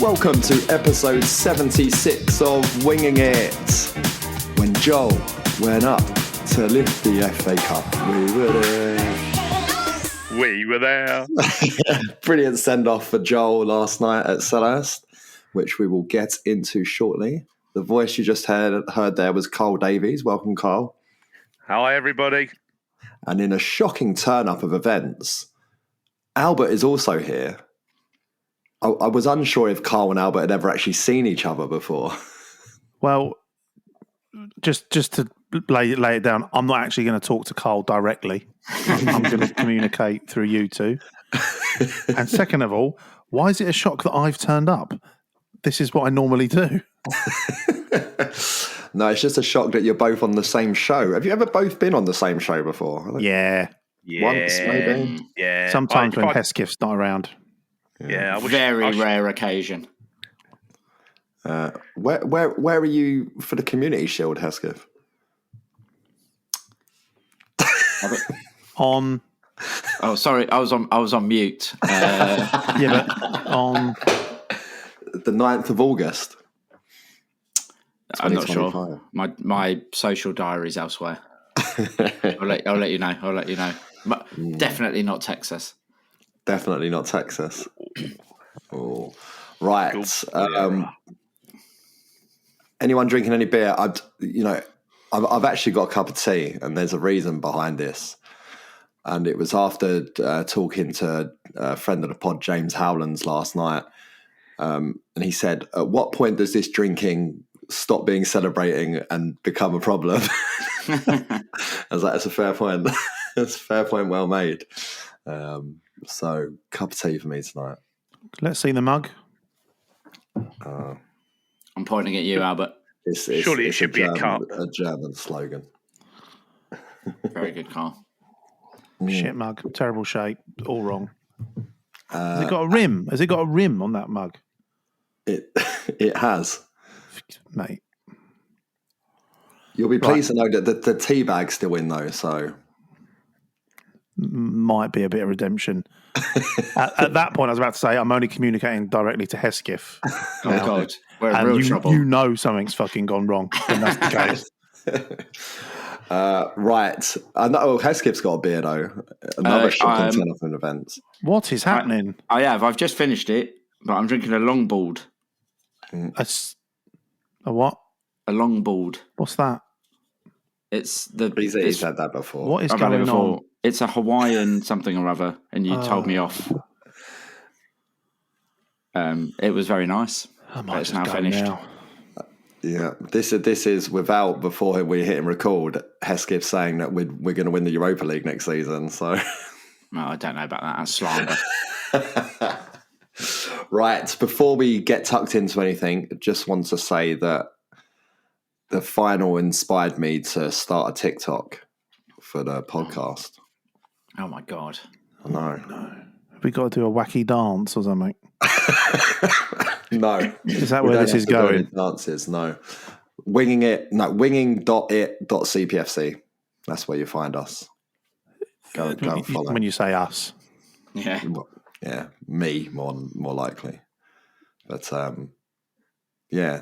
Welcome to episode 76 of Winging It. When Joel went up to lift the FA Cup, we were there. Brilliant send-off for Joel last night at Selhurst, which we will get into shortly. The voice you just heard there was Carl Davies. Welcome, Carl. Hi, everybody. And in a shocking turn-up of events, Albert is also here. I was unsure if Carl and Albert had ever actually seen each other before. Well, just to lay it down, I'm not actually going to talk to Carl directly. I'm going to communicate through you two. And second of all, why is it a shock that I've turned up? This is what I normally do. No, it's just a shock that you're both on the same show. Have you ever both been on the same show before? Yeah. Once, maybe? Yeah. Sometimes when Hesketh's not around. Yeah. Very rare occasion. Where are you for the Community Shield, Hesketh? On. Oh, sorry, I was on mute. Yeah, but on the 9th of August. I'm not sure. My social diary's elsewhere. I'll let you know. But definitely not Texas. Definitely not Texas. Oh, right. Anyone drinking any beer? I've actually got a cup of tea, and there's a reason behind this. And it was after talking to a friend of the pod, James Howlands, last night. And he said, "At what point does this drinking stop being celebrating and become a problem?" I was like, "That's a fair point. That's a fair point. Well made." So, cup of tea for me tonight. Let's see the mug. I'm pointing at you, Albert. Surely it should be a cup. A German slogan. Very good, Carl. Shit mug. Terrible shape. All wrong. Has it got a rim? Has it got a rim on that mug? It has. Mate. You'll be pleased to know that the tea bag's still in though, so... Might be a bit of redemption. At that point, I was about to say, I'm only communicating directly to Hesketh. Oh, God. We're in real trouble. You know something's fucking gone wrong, and that's the case. Right. I know Hesketh's got a beer, though. Another shocking turn-up in events. What is happening? I have. I've just finished it, but I'm drinking a longboard. A what? A longboard. What's that? He's had that before. What is going on? It's a Hawaiian something or other, and you told me off. It was very nice. But it's now finished. Now. Yeah, this is without, before we hit and record, Hesketh saying that we're going to win the Europa League next season. So, no, I don't know about that. That's slander. Right, before we get tucked into anything, I just want to say that the final inspired me to start a TikTok for the podcast. Oh my God! No. Have we got to do a wacky dance or something? No. Is that where this is going? Dances, no. Winging.it.cpfc. That's where you find us. Go and follow. When you say us. Yeah. Yeah, me more likely. But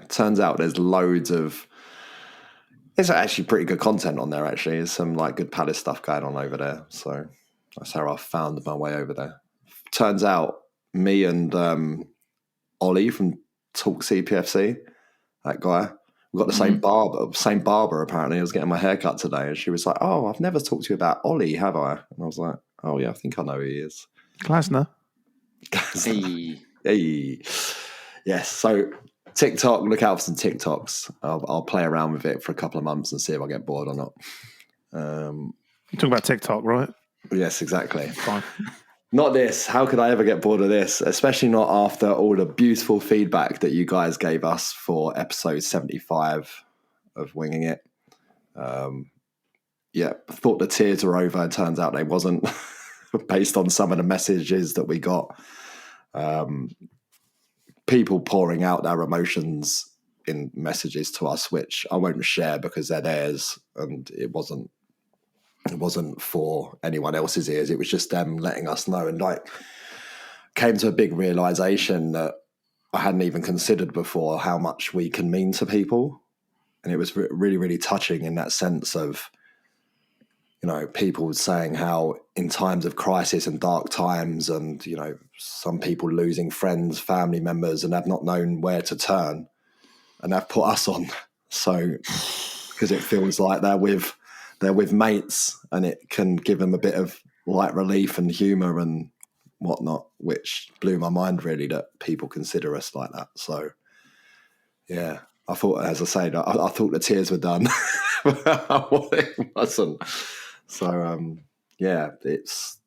turns out there's loads of... It's actually pretty good content on there, actually. There's some good Palace stuff going on over there. So that's how I found my way over there. Turns out me and Ollie from Talk CPFC, that guy, we got the same barber apparently. I was getting my hair cut today, and she was like, "Oh, I've never talked to you about Ollie, have I?" And I was like, "Oh yeah, I think I know who he is." Glasner. Hey. Yes, so TikTok, look out for some TikToks. I'll play around with it for a couple of months and see if I get bored or not. You're talking about TikTok, right? Yes, exactly. Fine. Not this. How could I ever get bored of this? Especially not after all the beautiful feedback that you guys gave us for episode 75 of Winging It. Thought the tears were over. It turns out they wasn't, based on some of the messages that we got. People pouring out their emotions in messages to us, which I won't share because they're theirs, and it wasn't for anyone else's ears. It was just them letting us know, and came to a big realization that I hadn't even considered before how much we can mean to people. And it was really, really touching in that sense of, people saying how in times of crisis and dark times and, some people losing friends, family members, and have not known where to turn, and have put us on. So, because it feels like they're with mates, and it can give them a bit of light relief and humour and whatnot, which blew my mind really that people consider us like that. So, yeah, I thought, as I say, I thought the tears were done. It wasn't. So, it's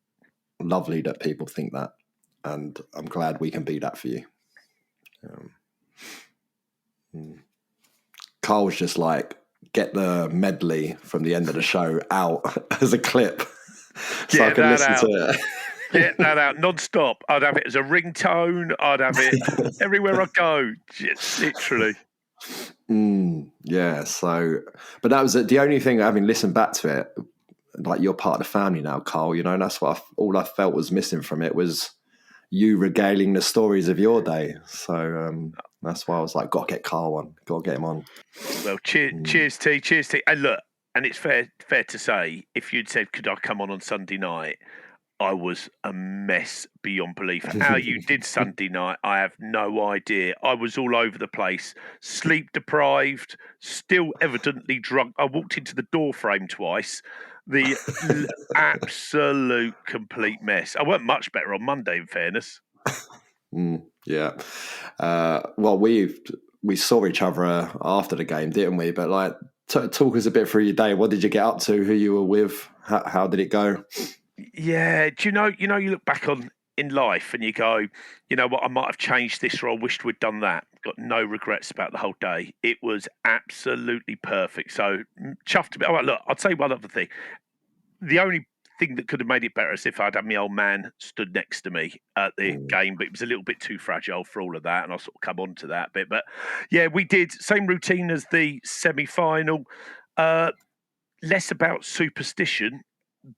lovely that people think that, and I'm glad we can be that for you. Carl was just like, get the medley from the end of the show out as a clip so I can listen to it. Get that out non-stop. I'd have it as a ringtone. I'd have it everywhere I go. Just literally. Yeah, so, but that was the only thing, having listened back to it, like, you're part of the family now, Carl, and that's what all I felt was missing from it was you regaling the stories of your day. So that's why I was like, got to get Carl on, got to get him on. Well, cheers, T. And look, and it's fair to say, if you'd said, could I come on Sunday night, I was a mess beyond belief. How you did Sunday night, I have no idea. I was all over the place, sleep deprived, still evidently drunk. I walked into the door frame twice. The absolute complete mess. I weren't much better on Monday, in fairness. Yeah. Well, we saw each other after the game, didn't we? But like, talk us a bit through your day. What did you get up to? Who you were with? How did it go? Yeah, do you know, you look back on in life and you go, you know what, I might have changed this, or I wished we'd done that. Got no regrets about the whole day. It was absolutely perfect. So chuffed a bit. Oh, look, I'd say one other thing. The only thing that could have made it better is if I'd had my old man stood next to me at the game, but it was a little bit too fragile for all of that, and I'll sort of come on to that bit. But yeah, we did same routine as the semi-final. Less about superstition,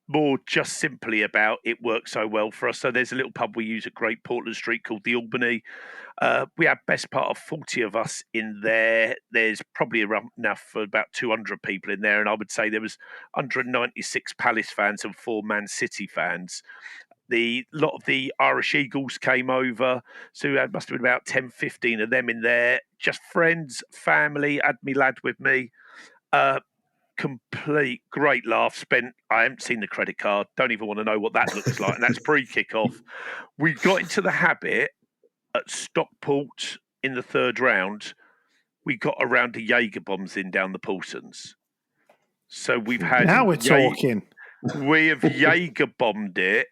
more just simply about it worked so well for us. So there's a little pub we use at Great Portland Street called the Albany. We had best part of 40 of us in there. There's probably around enough for about 200 people in there. And I would say there was 196 Palace fans and 4 Man City fans. A lot of the Irish Eagles came over. So there must have been about 10, 15 of them in there. Just friends, family, had me lad with me. Complete great laugh. I haven't seen the credit card, don't even want to know what that looks like, and that's pre-kick-off. We got into the habit at Stockport in the third round. We got a round of Jaeger bombs in down the Paulsons. So we've had now we're talking. We have Jaeger bombed it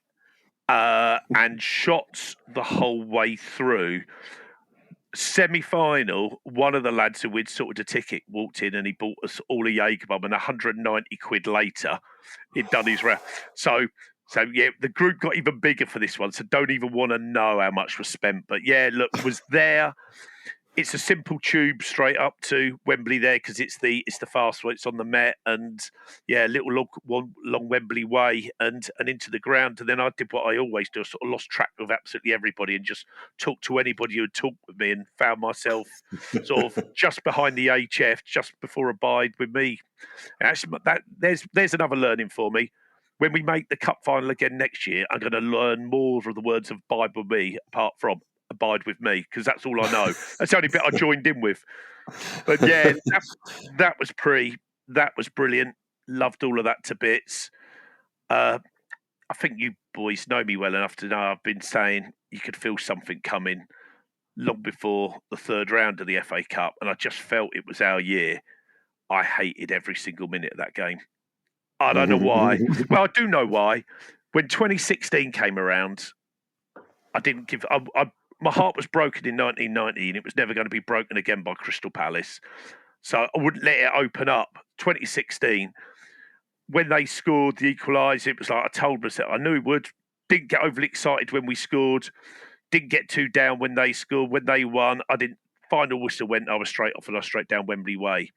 and shots the whole way through. Semi-final, one of the lads who we'd sorted a ticket walked in and he bought us all a Jaeger bomb, and 190 quid later he'd done his round. So yeah, the group got even bigger for this one, so don't even want to know how much was spent. But yeah, look, was there. It's a simple tube straight up to Wembley there, because it's the fast one. It's on the Met, and yeah, little long Wembley way and into the ground. And then I did what I always do. I sort of lost track of absolutely everybody and just talked to anybody who had talked with me, and found myself sort of just behind the HF, just before Abide with me. Actually, there's another learning for me. When we make the cup final again next year, I'm going to learn more of the words of Abide with me, apart from Abide with me, because that's all I know. That's the only bit I joined in with. But yeah, that was brilliant. Loved all of that to bits. I think you boys know me well enough to know I've been saying you could feel something coming long before the third round of the FA Cup, and I just felt it was our year. I hated every single minute of that game. I don't know why. Well, I do know why. When 2016 came around, I didn't give. My heart was broken in 1990, and it was never going to be broken again by Crystal Palace. So I wouldn't let it open up. 2016, when they scored the equaliser, it was like I told myself, I knew it would. Didn't get overly excited when we scored. Didn't get too down when they scored. When they won, I didn't. Final whistle went, I was straight off, and I was straight down Wembley Way.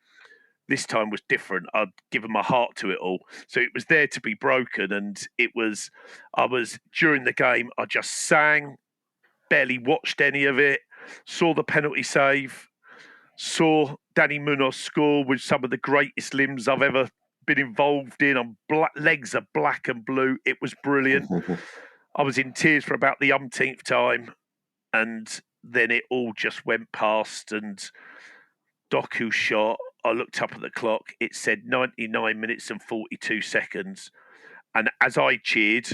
This time was different. I'd given my heart to it all. So it was there to be broken. And I was during the game, I just sang, barely watched any of it. saw the penalty save, saw Danny Munoz score with some of the greatest limbs I've ever been involved in. Legs are black and blue. It was brilliant. I was in tears for about the umpteenth time, and then it all just went past. And Doku shot. I looked up at the clock. It said 99 minutes and 42 seconds. And as I cheered,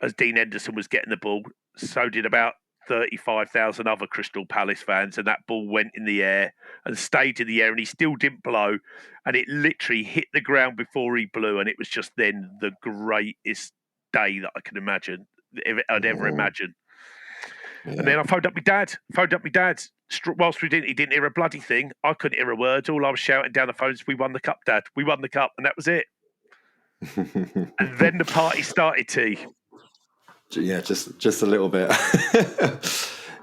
as Dean Henderson was getting the ball, so did about 35,000 other Crystal Palace fans. And that ball went in the air and stayed in the air, and he still didn't blow. And it literally hit the ground before he blew. And it was just then the greatest day that I can imagine, if I'd ever imagined. Yeah. And then I phoned up my dad. Whilst he didn't hear a bloody thing. I couldn't hear a word. All I was shouting down the phone is, "We won the cup, Dad. We won the cup." And that was it. And then the party started, T. Yeah, just a little bit.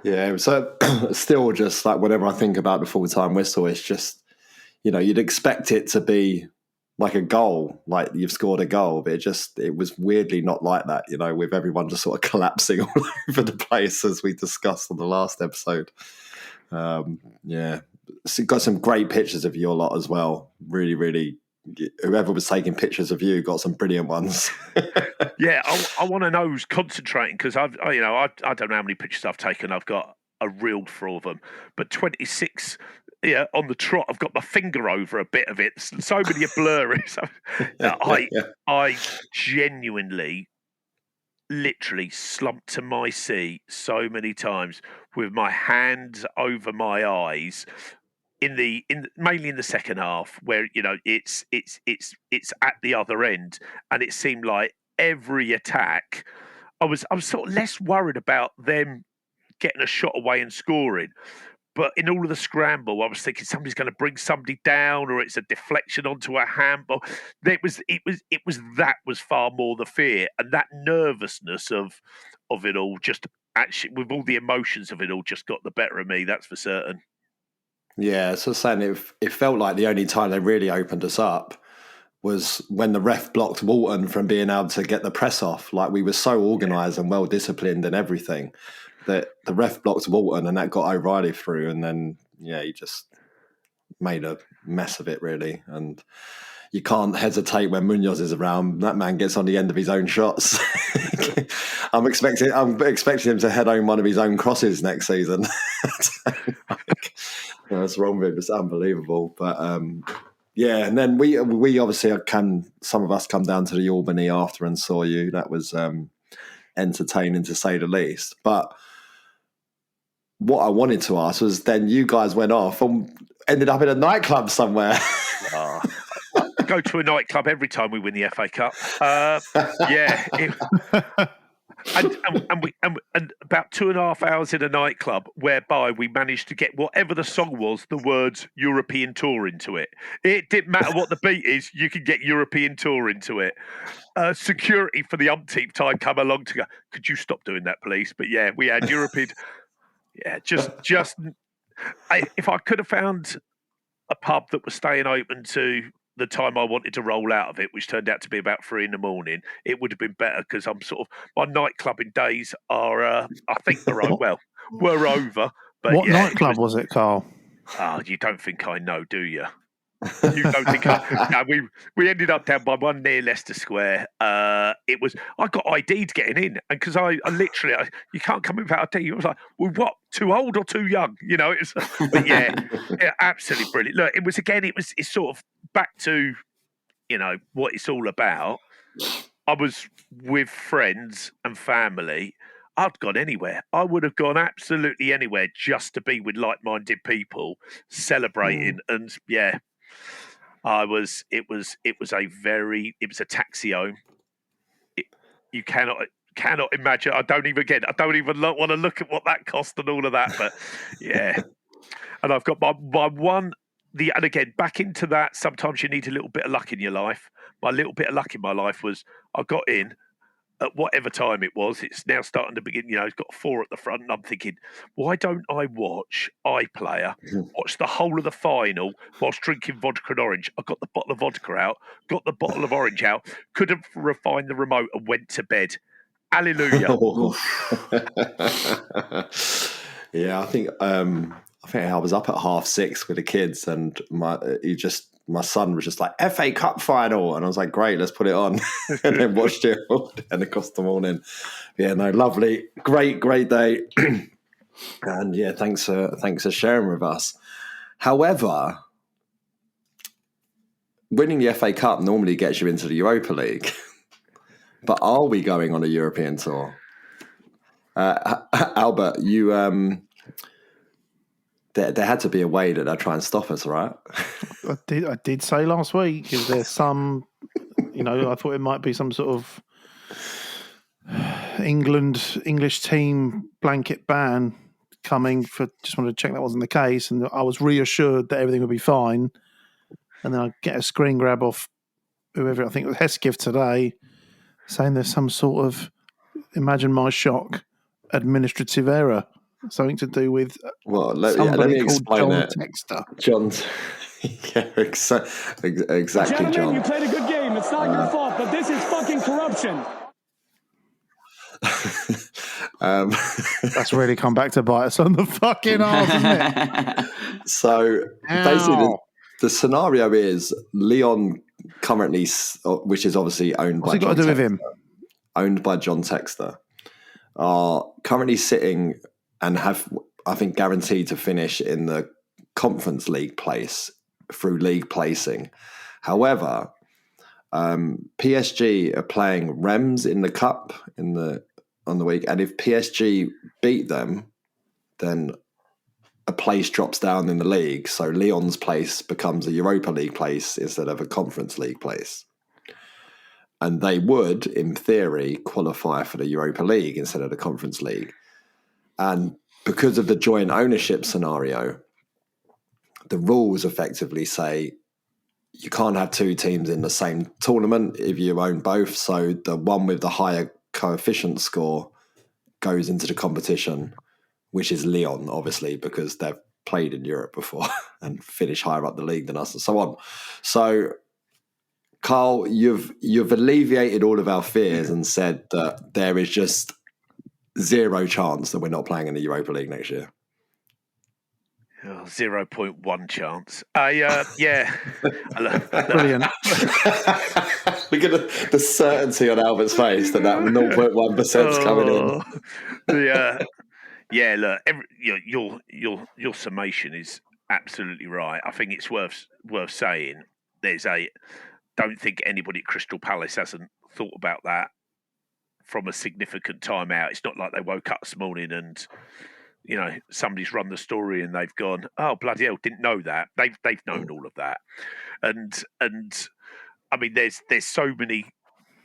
Yeah, so still just like whenever I think about the full-time whistle, it's just, you'd expect it to be like a goal, like you've scored a goal, but it was weirdly not like that, with everyone just sort of collapsing all over the place as we discussed on the last episode. Yeah, so got some great pictures of your lot as well. Really, really, whoever was taking pictures of you got some brilliant ones. Yeah, I want to know who's concentrating, because I don't know how many pictures I've taken. I've got a reel for them, but 26. Yeah, on the trot, I've got my finger over a bit of it. So many are blurry. So, I genuinely, literally slumped to my seat so many times with my hands over my eyes. Mainly in the second half, where it's at the other end, and it seemed like every attack, I was sort of less worried about them getting a shot away and scoring. But in all of the scramble, I was thinking somebody's going to bring somebody down, or it's a deflection onto a handball. It was far more the fear and that nervousness of it all. Just actually, with all the emotions of it all, just got the better of me. That's for certain. Yeah, so saying it felt like the only time they really opened us up was when the ref blocked Walton from being able to get the press off. Like, we were so organised and well disciplined and everything, that the ref blocked Walton and that got O'Reilly through, and then he just made a mess of it, really. And you can't hesitate when Munoz is around. That man gets on the end of his own shots. I'm expecting him to head home one of his own crosses next season. That's wrong with him. It's unbelievable. But and then we obviously some of us come down to the Albany after and saw you. That was entertaining, to say the least. But what I wanted to ask was, then you guys went off and ended up in a nightclub somewhere. I go to a nightclub every time we win the FA Cup. And about 2.5 hours in a nightclub, whereby we managed to get whatever the song was, the words European Tour into it. It didn't matter what the beat is, you could get European Tour into it. Security for the umpteenth time come along to go, "Could you stop doing that, please?" But yeah, we had European. Yeah, if I could have found a pub that was staying open to the time I wanted to roll out of it, which turned out to be about 3 a.m, it would have been better, because my nightclubbing days are, I think were over. But what nightclub was it, Carl? Oh, you don't think I know, do you? You don't think we ended up down by one near Leicester Square. I got ID'd getting in, and because I literally you can't come in without ID. I was like, well, what? Too old or too young? But yeah, absolutely brilliant. Look, it's sort of back to what it's all about. I was with friends and family. I'd gone anywhere. I would have gone absolutely anywhere just to be with like-minded people celebrating. And yeah, it was a taxi home. You cannot imagine. I don't even want to look at what that cost and all of that. But yeah, and I've got my one. And again, back into that, sometimes you need a little bit of luck in your life. My little bit of luck in my life was I got in at whatever time it was. It's now starting to begin, it's got 4 at the front, and I'm thinking, why don't I watch iPlayer, watch the whole of the final whilst drinking vodka and orange? I got the bottle of vodka out, got the bottle of orange out, couldn't refine the remote, and went to bed. Hallelujah. Yeah, I think I was up at 6:30 with the kids, and my son was just like, FA Cup final, and I was like, great, let's put it on, and then watched it all and across the morning. Yeah, no, lovely, great day, and yeah, thanks for sharing with us. However, winning the FA Cup normally gets you into the Europa League, but are we going on a European tour? Albert, you there had to be a way that they'll try and stop us, right? I did say last week, is there some, I thought it might be some sort of English team blanket ban coming for, just wanted to check that wasn't the case. And I was reassured that everything would be fine. And then I get a screen grab off whoever, I think it was Hesketh today, saying there's some sort of, imagine my shock, administrative error. Something to do with let me explain John it. Texter. John's, yeah, exactly, Gentlemen, John. you played a good game. It's not your fault, but this is fucking corruption. That's really come back to bite us on the fucking arse, isn't it? So basically, the scenario is Lyon currently, which is obviously owned What's by he got John to do Texter, with him? owned by John Texter, are currently sitting and have, I think, guaranteed to finish in the Conference League place through league placing. However, PSG are playing Reims in the cup on the week, and if PSG beat them, then a place drops down in the league. So Lyon's place becomes a Europa League place instead of a Conference League place. And they would, in theory, qualify for the Europa League instead of the Conference League. And because of the joint ownership scenario, the rules effectively say you can't have two teams in the same tournament if you own both. So the one with the higher coefficient score goes into the competition, which is Lyon, obviously, because they've played in Europe before and finished higher up the league than us and so on. So, Carl, you've alleviated all of our fears and said that there is just zero chance that we're not playing in the Europa League next year. 0.1 chance. Yeah. Brilliant. Look at the certainty on Albert's face that 0.1% is coming in. Yeah, look, your summation is absolutely right. I think it's worth saying. Don't think anybody at Crystal Palace hasn't thought about that from a significant time out. It's not like they woke up this morning and somebody's run the story and they've gone, oh bloody hell, didn't know that. They've known all of that, and I mean, there's so many.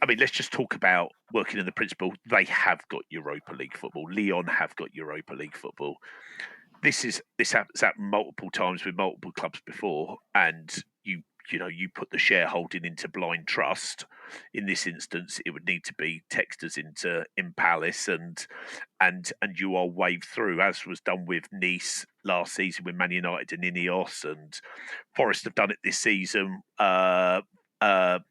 I mean, let's just talk about working in the principle. They have got Europa League football. Lyon have got Europa League football. This happens multiple times with multiple clubs before, and you put the shareholding into blind trust. In this instance, it would need to be Texters in Palace, and you are waved through, as was done with Nice last season with Man United and Ineos, and Forest have done it this season. If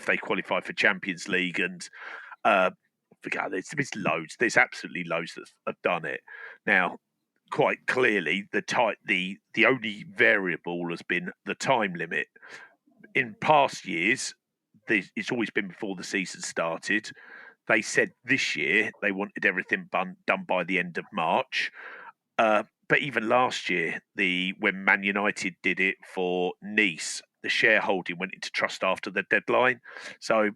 they qualify for Champions League, and there's loads. There's absolutely loads that have done it. Now, quite clearly, the only variable has been the time limit. In past years, it's always been before the season started. They said this year they wanted everything done by the end of March. But even last year, when Man United did it for Nice, the shareholding went into trust after the deadline. So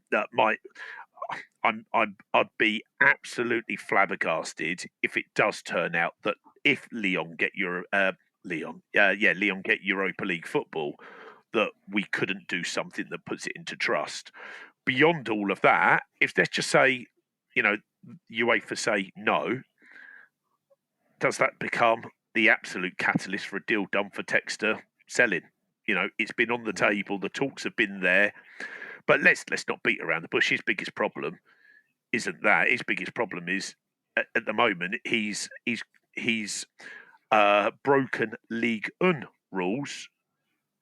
I'd be absolutely flabbergasted if it does turn out that if Lyon get Europa League football, that we couldn't do something that puts it into trust. Beyond all of that, if let's just say, UEFA say no, does that become the absolute catalyst for a deal done for Texter selling? It's been on the table. The talks have been there, but let's not beat around the bush. His biggest problem isn't that. His biggest problem is at the moment he's broken League 1 rules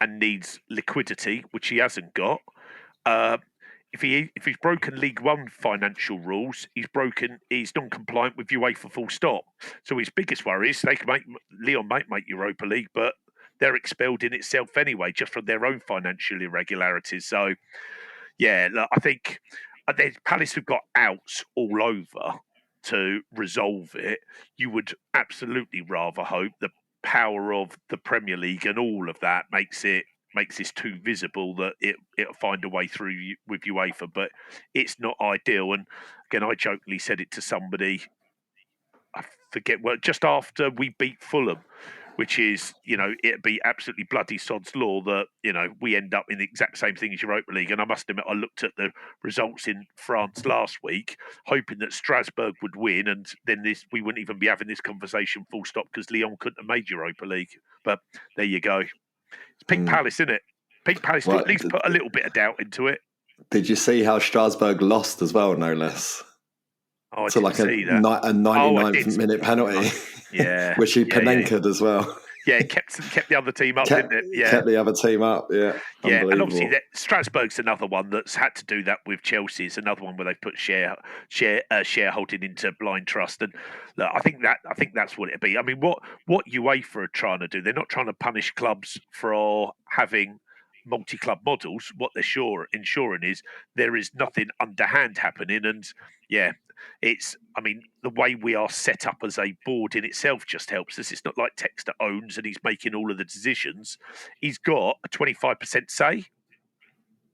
and needs liquidity, which he hasn't got. he's broken League One financial rules, he's non-compliant with UEFA full stop. So his biggest worry is Lyon might make Europa League, but they're expelled in itself anyway, just from their own financial irregularities. So, yeah, look, I think Palace have got outs all over to resolve it. You would absolutely rather hope the power of the Premier League and all of that makes this too visible that it'll find a way through with UEFA, but it's not ideal. And again, I jokingly said it to somebody, I forget, well, just after we beat Fulham, which is, it'd be absolutely bloody sod's law that, we end up in the exact same thing as Europa League. And I must admit, I looked at the results in France last week, hoping that Strasbourg would win, and then we wouldn't even be having this conversation full stop because Lyon couldn't have made Europa League. But there you go. It's Pink Palace, isn't it? Pink Palace to at least put a little bit of doubt into it. Did you see how Strasbourg lost as well, no less? Oh, I so didn't see that. A 99th minute penalty. Yeah. Which he Panenka'd as well. Yeah, it kept the other team up, didn't it? Yeah. Kept the other team up, yeah. Yeah, and obviously Strasbourg's another one that's had to do that with Chelsea. It's another one where they've put shareholding into blind trust. And look, I think that's what it'd be. I mean, what UEFA are trying to do, they're not trying to punish clubs for having multi-club models. What they're ensuring is there is nothing underhand happening. And yeah, the way we are set up as a board in itself just helps us. It's not like Textor owns and he's making all of the decisions. He's got a 25% say.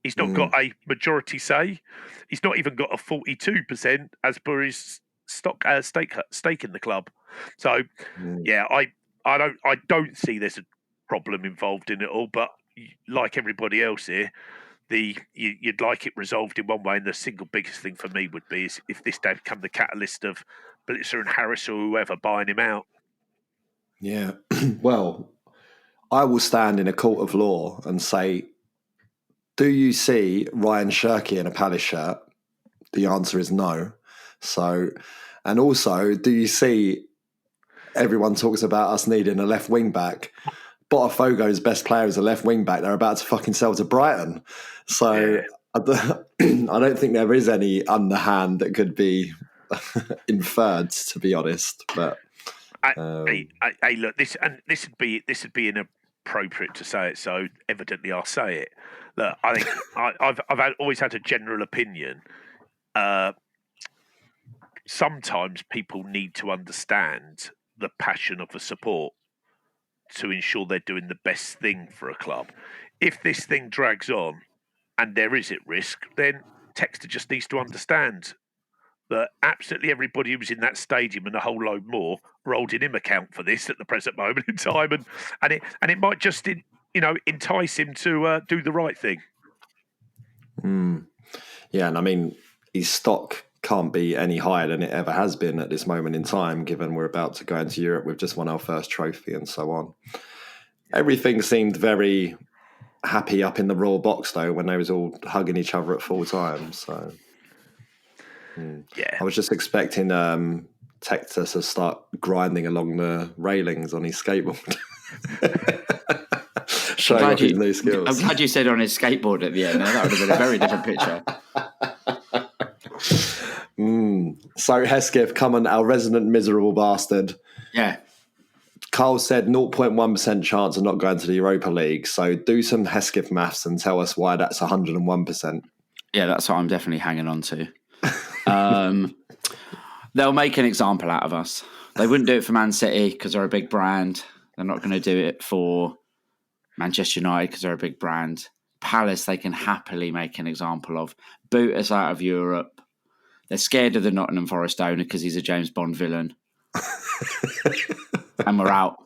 He's not got a majority say. He's not even got a 42% as per his stake in the club. So yeah, I don't see there's a problem involved in it all, but like everybody else here, you'd like it resolved in one way, and the single biggest thing for me would be is if this day become the catalyst of Blitzer and Harris or whoever buying him out. Yeah, well, I will stand in a court of law and say, do you see Ryan Shirky in a Palace shirt? The answer is no. So, and also, do you see everyone talks about us needing a left wing back? Botafogo's best player is a left wing back. They're about to fucking sell to Brighton. So I don't think there is any underhand that could be inferred, to be honest. But look, this would be inappropriate to say it. So evidently, I'll say it. Look, I think I've always had a general opinion. Sometimes people need to understand the passion of the support to ensure they're doing the best thing for a club. If this thing drags on and there is at risk, then Textor just needs to understand that absolutely everybody who was in that stadium and a whole load more are holding him account for this at the present moment in time, and it might just entice him to do the right thing. Yeah, and I mean his stock can't be any higher than it ever has been at this moment in time, given we're about to go into Europe. We've just won our first trophy and so on. Everything seemed very happy up in the Royal Box, though, when they was all hugging each other at full time. So, I was just expecting Textor to start grinding along the railings on his skateboard. Showing off his new skills. I'm glad you said on his skateboard at the end. That would have been a very different picture. So Hesketh, come on, our resident miserable bastard. Yeah. Carl said 0.1% chance of not going to the Europa League. So do some Hesketh maths and tell us why that's 101%. Yeah, that's what I'm definitely hanging on to. They'll make an example out of us. They wouldn't do it for Man City because they're a big brand. They're not going to do it for Manchester United because they're a big brand. Palace, they can happily make an example of. Boot us out of Europe. They're scared of the Nottingham Forest owner because he's a James Bond villain. And we're out.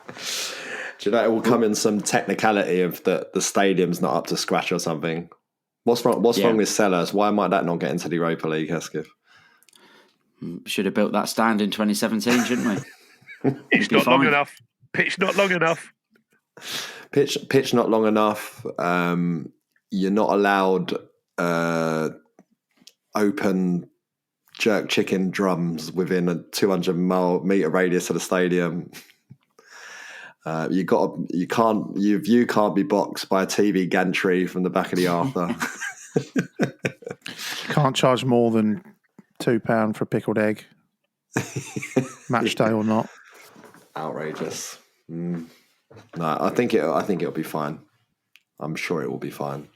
Do you know it will come in some technicality of the stadium's not up to scratch or something? What's wrong with Selhurst? Why might that not get into the Europa League, Hesketh? Should have built that stand in 2017, shouldn't we? It's not long enough. Pitch not long enough. Pitch not long enough. You're not allowed open jerk chicken drums within a 200-meter radius of the stadium. Your view can't be boxed by a TV gantry from the back of the Arthur. Can't charge more than £2 for a pickled egg, match day or not. Outrageous. No, I think it'll be fine. I'm sure it will be fine.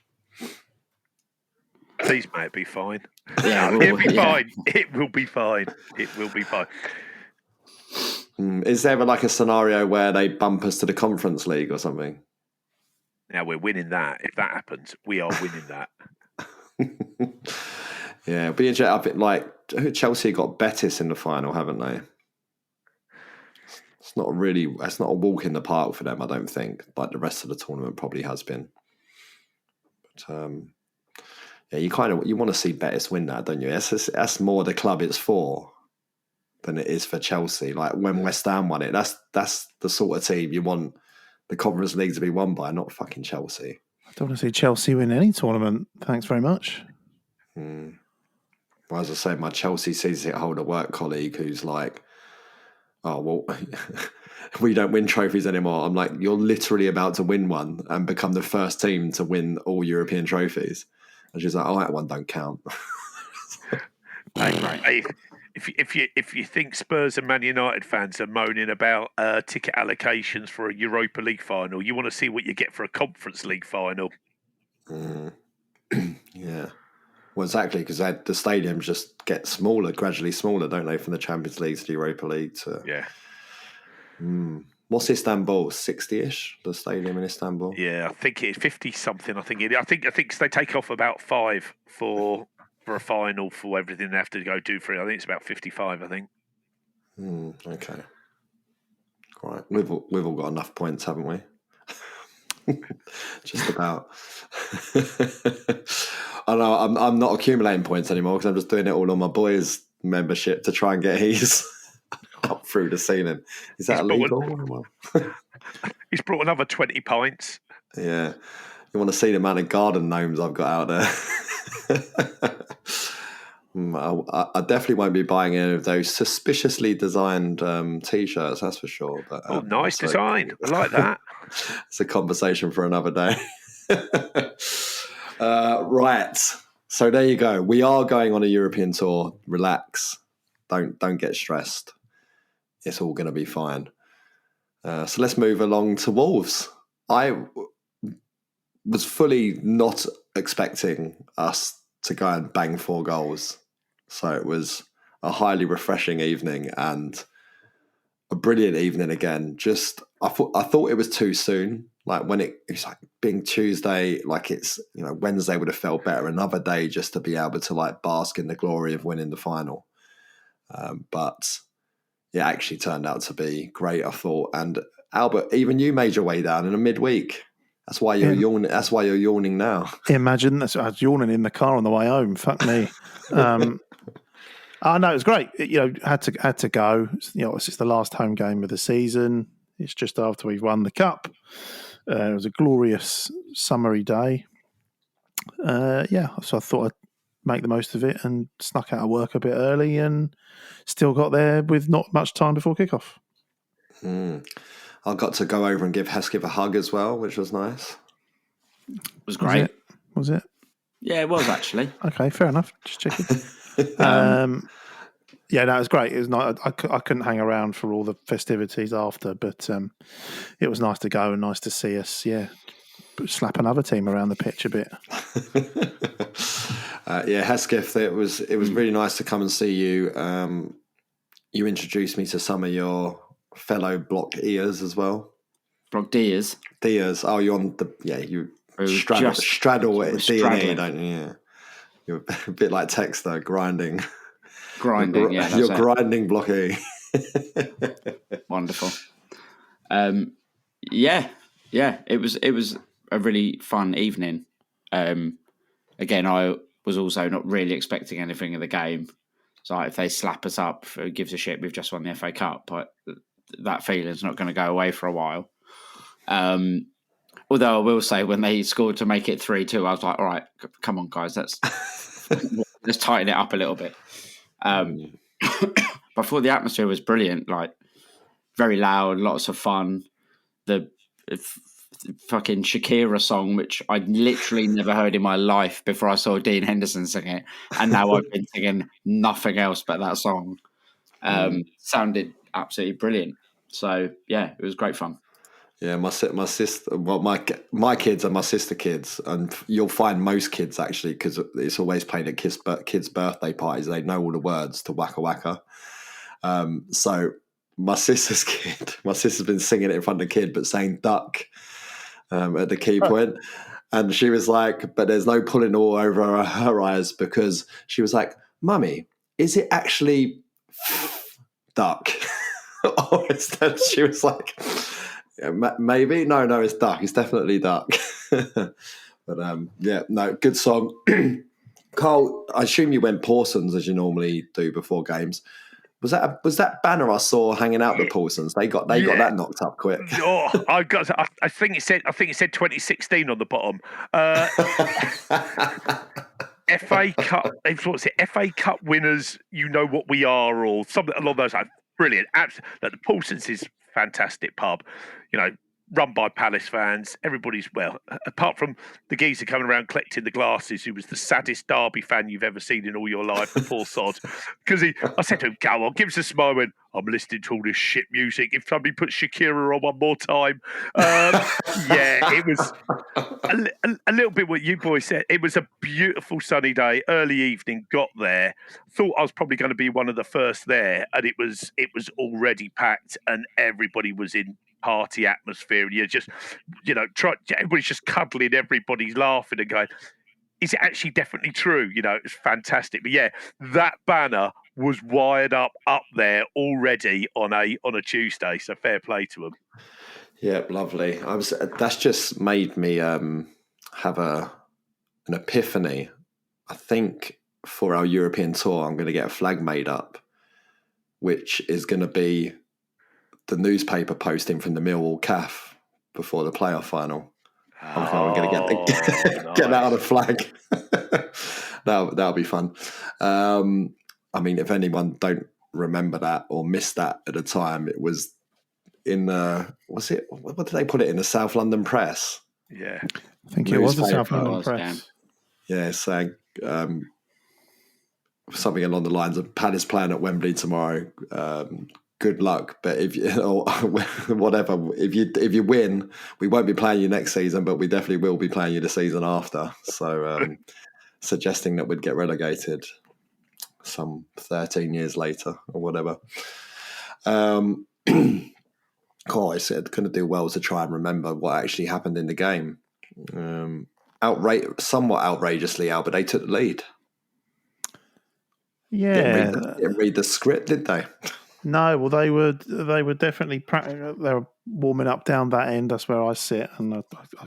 Please, may it be fine. Yeah, It'll be fine. It will be fine. It will be fine. Is there like a scenario where they bump us to the Conference League or something? Now we're winning that. If that happens, we are winning that. Yeah, it'll be interesting. Like Chelsea got Betis in the final, haven't they? It's not a walk in the park for them, I don't think. Like the rest of the tournament probably has been. But yeah, you want to see Betis win that, don't you? That's more the club it's for than it is for Chelsea. Like when West Ham won it, that's the sort of team you want the Conference League to be won by, not fucking Chelsea. I don't want to see Chelsea win any tournament. Thanks very much. Well, as I say, my Chelsea season holder work colleague who's like, oh, well, we don't win trophies anymore. I'm like, you're literally about to win one and become the first team to win all European trophies. And she's like, oh, that one don't count. Hey, if you think Spurs and Man United fans are moaning about ticket allocations for a Europa League final, you want to see what you get for a Conference League final. Yeah. Well, exactly, because the stadiums just get smaller, gradually smaller, don't they, from the Champions League to the Europa League to... Yeah. What's Istanbul? 60-ish, the stadium in Istanbul? Yeah, I think it's 50-something. I think they take off about 5 for a final for everything they have to go do for it. I think it's about 55, I think. Okay. Right. We've all got enough points, haven't we? Just about. I know I'm not accumulating points anymore because I'm just doing it all on my boys' membership to try and get his up through the ceiling. Is that illegal? He's brought another 20 pints. Yeah. You want to see the amount of garden gnomes I've got out there. I definitely won't be buying any of those suspiciously designed T-shirts, that's for sure. But nice design. I like that. It's a conversation for another day. Right. So there you go. We are going on a European tour. Relax. Don't get stressed. It's all going to be fine. So let's move along to Wolves. I was fully not expecting us to go and bang 4 goals. So it was a highly refreshing evening and a brilliant evening again. Just I thought it was too soon. Like when it's like being Tuesday, like it's, Wednesday would have felt better. Another day just to be able to like bask in the glory of winning the final. But it actually turned out to be great, I thought. And Albert, even you made your way down in a midweek. That's why you're yawning. That's why you're yawning now. Imagine I was yawning in the car on the way home. Fuck me. No, it was great. Had to go. It's the last home game of the season. It's just after we've won the cup. It was a glorious summery day. So I thought I'd make the most of it and snuck out of work a bit early and still got there with not much time before kickoff. I got to go over and give Hesketh a hug as well, which was nice. It was great. Was it? Yeah, it was actually. Okay, fair enough. Just checking. It was great. It was nice. I couldn't hang around for all the festivities after, but it was nice to go and nice to see us. Yeah, slap another team around the pitch a bit. Hesketh, it was really nice to come and see you. You introduced me to some of your fellow block ears as well. Block Deers. Oh, you're on the you straddle it DNA, don't you? Yeah. You're a bit like Texter grinding. Yeah, you're grinding block E. Wonderful. It was a really fun evening. Again, I was also not really expecting anything of the game. So if they slap us up, who gives a shit? We've just won the FA Cup, but that feeling's not going to go away for a while. Although I will say, when they scored to make it 3-2, I was like, all right, come on, guys, let's tighten it up a little bit. But I thought the atmosphere was brilliant, like very loud, lots of fun. fucking Shakira song, which I'd literally never heard in my life before I saw Dean Henderson sing it, and now I've been singing nothing else but that song. Sounded absolutely brilliant. So yeah, it was great fun. Yeah, my sister, well, my kids are my sister kids, and you'll find most kids actually, because it's always played at kids' birthday parties. They know all the words to Waka Waka. So my sister's been singing it in front of the kid, but saying duck at the key point. And she was like, but there's no pulling all over her eyes, because she was like, Mummy, is it actually duck? Or instead she was like, maybe? No, it's duck. It's definitely duck. But yeah, no, good song. Carl, I assume you went Pawson's as you normally do before games. Was that banner I saw hanging out the Pawson's? They got that knocked up quick. Oh, I think it said 2016 on the bottom. FA Cup. What's it? FA Cup winners. You know what we are, or something along those lines. Brilliant. Absolutely. The Pawson's is fantastic pub. You know, run by Palace fans. Everybody's apart from the geezer coming around collecting the glasses, who was the saddest Derby fan you've ever seen in all your life, the poor sod. Because I said to him, "Go on, give us a smile." I went, "I'm listening to all this shit music. If somebody puts Shakira on one more time." Yeah, it was a little bit what you boys said. It was a beautiful sunny day, early evening, got there. Thought I was probably going to be one of the first there, and it was already packed, and everybody was in party atmosphere, and everybody's just cuddling, everybody's laughing and going, is it actually definitely true? It's fantastic. But yeah, that banner was wired up there already on a Tuesday, so fair play to them. Yeah, lovely. That's just made me have an epiphany. I think for our European tour, I'm going to get a flag made up, which is going to be the newspaper posting from the Millwall CAF before the playoff final. I'm going to get that on a flag. That'll be fun. I mean, if anyone don't remember that or missed that at the time, it was in what did they put it in, the South London Press? Yeah, I think it was the South London Press. Yeah, saying something along the lines of Palace playing at Wembley tomorrow. Good luck, but if you win, we won't be playing you next season, but we definitely will be playing you the season after. So suggesting that we'd get relegated some 13 years later or whatever. I said couldn't do well to try and remember what actually happened in the game. Somewhat outrageously, Albert, they took the lead. Yeah, didn't read the script, did they? No, well, they were definitely they were warming up down that end. That's where I sit, and I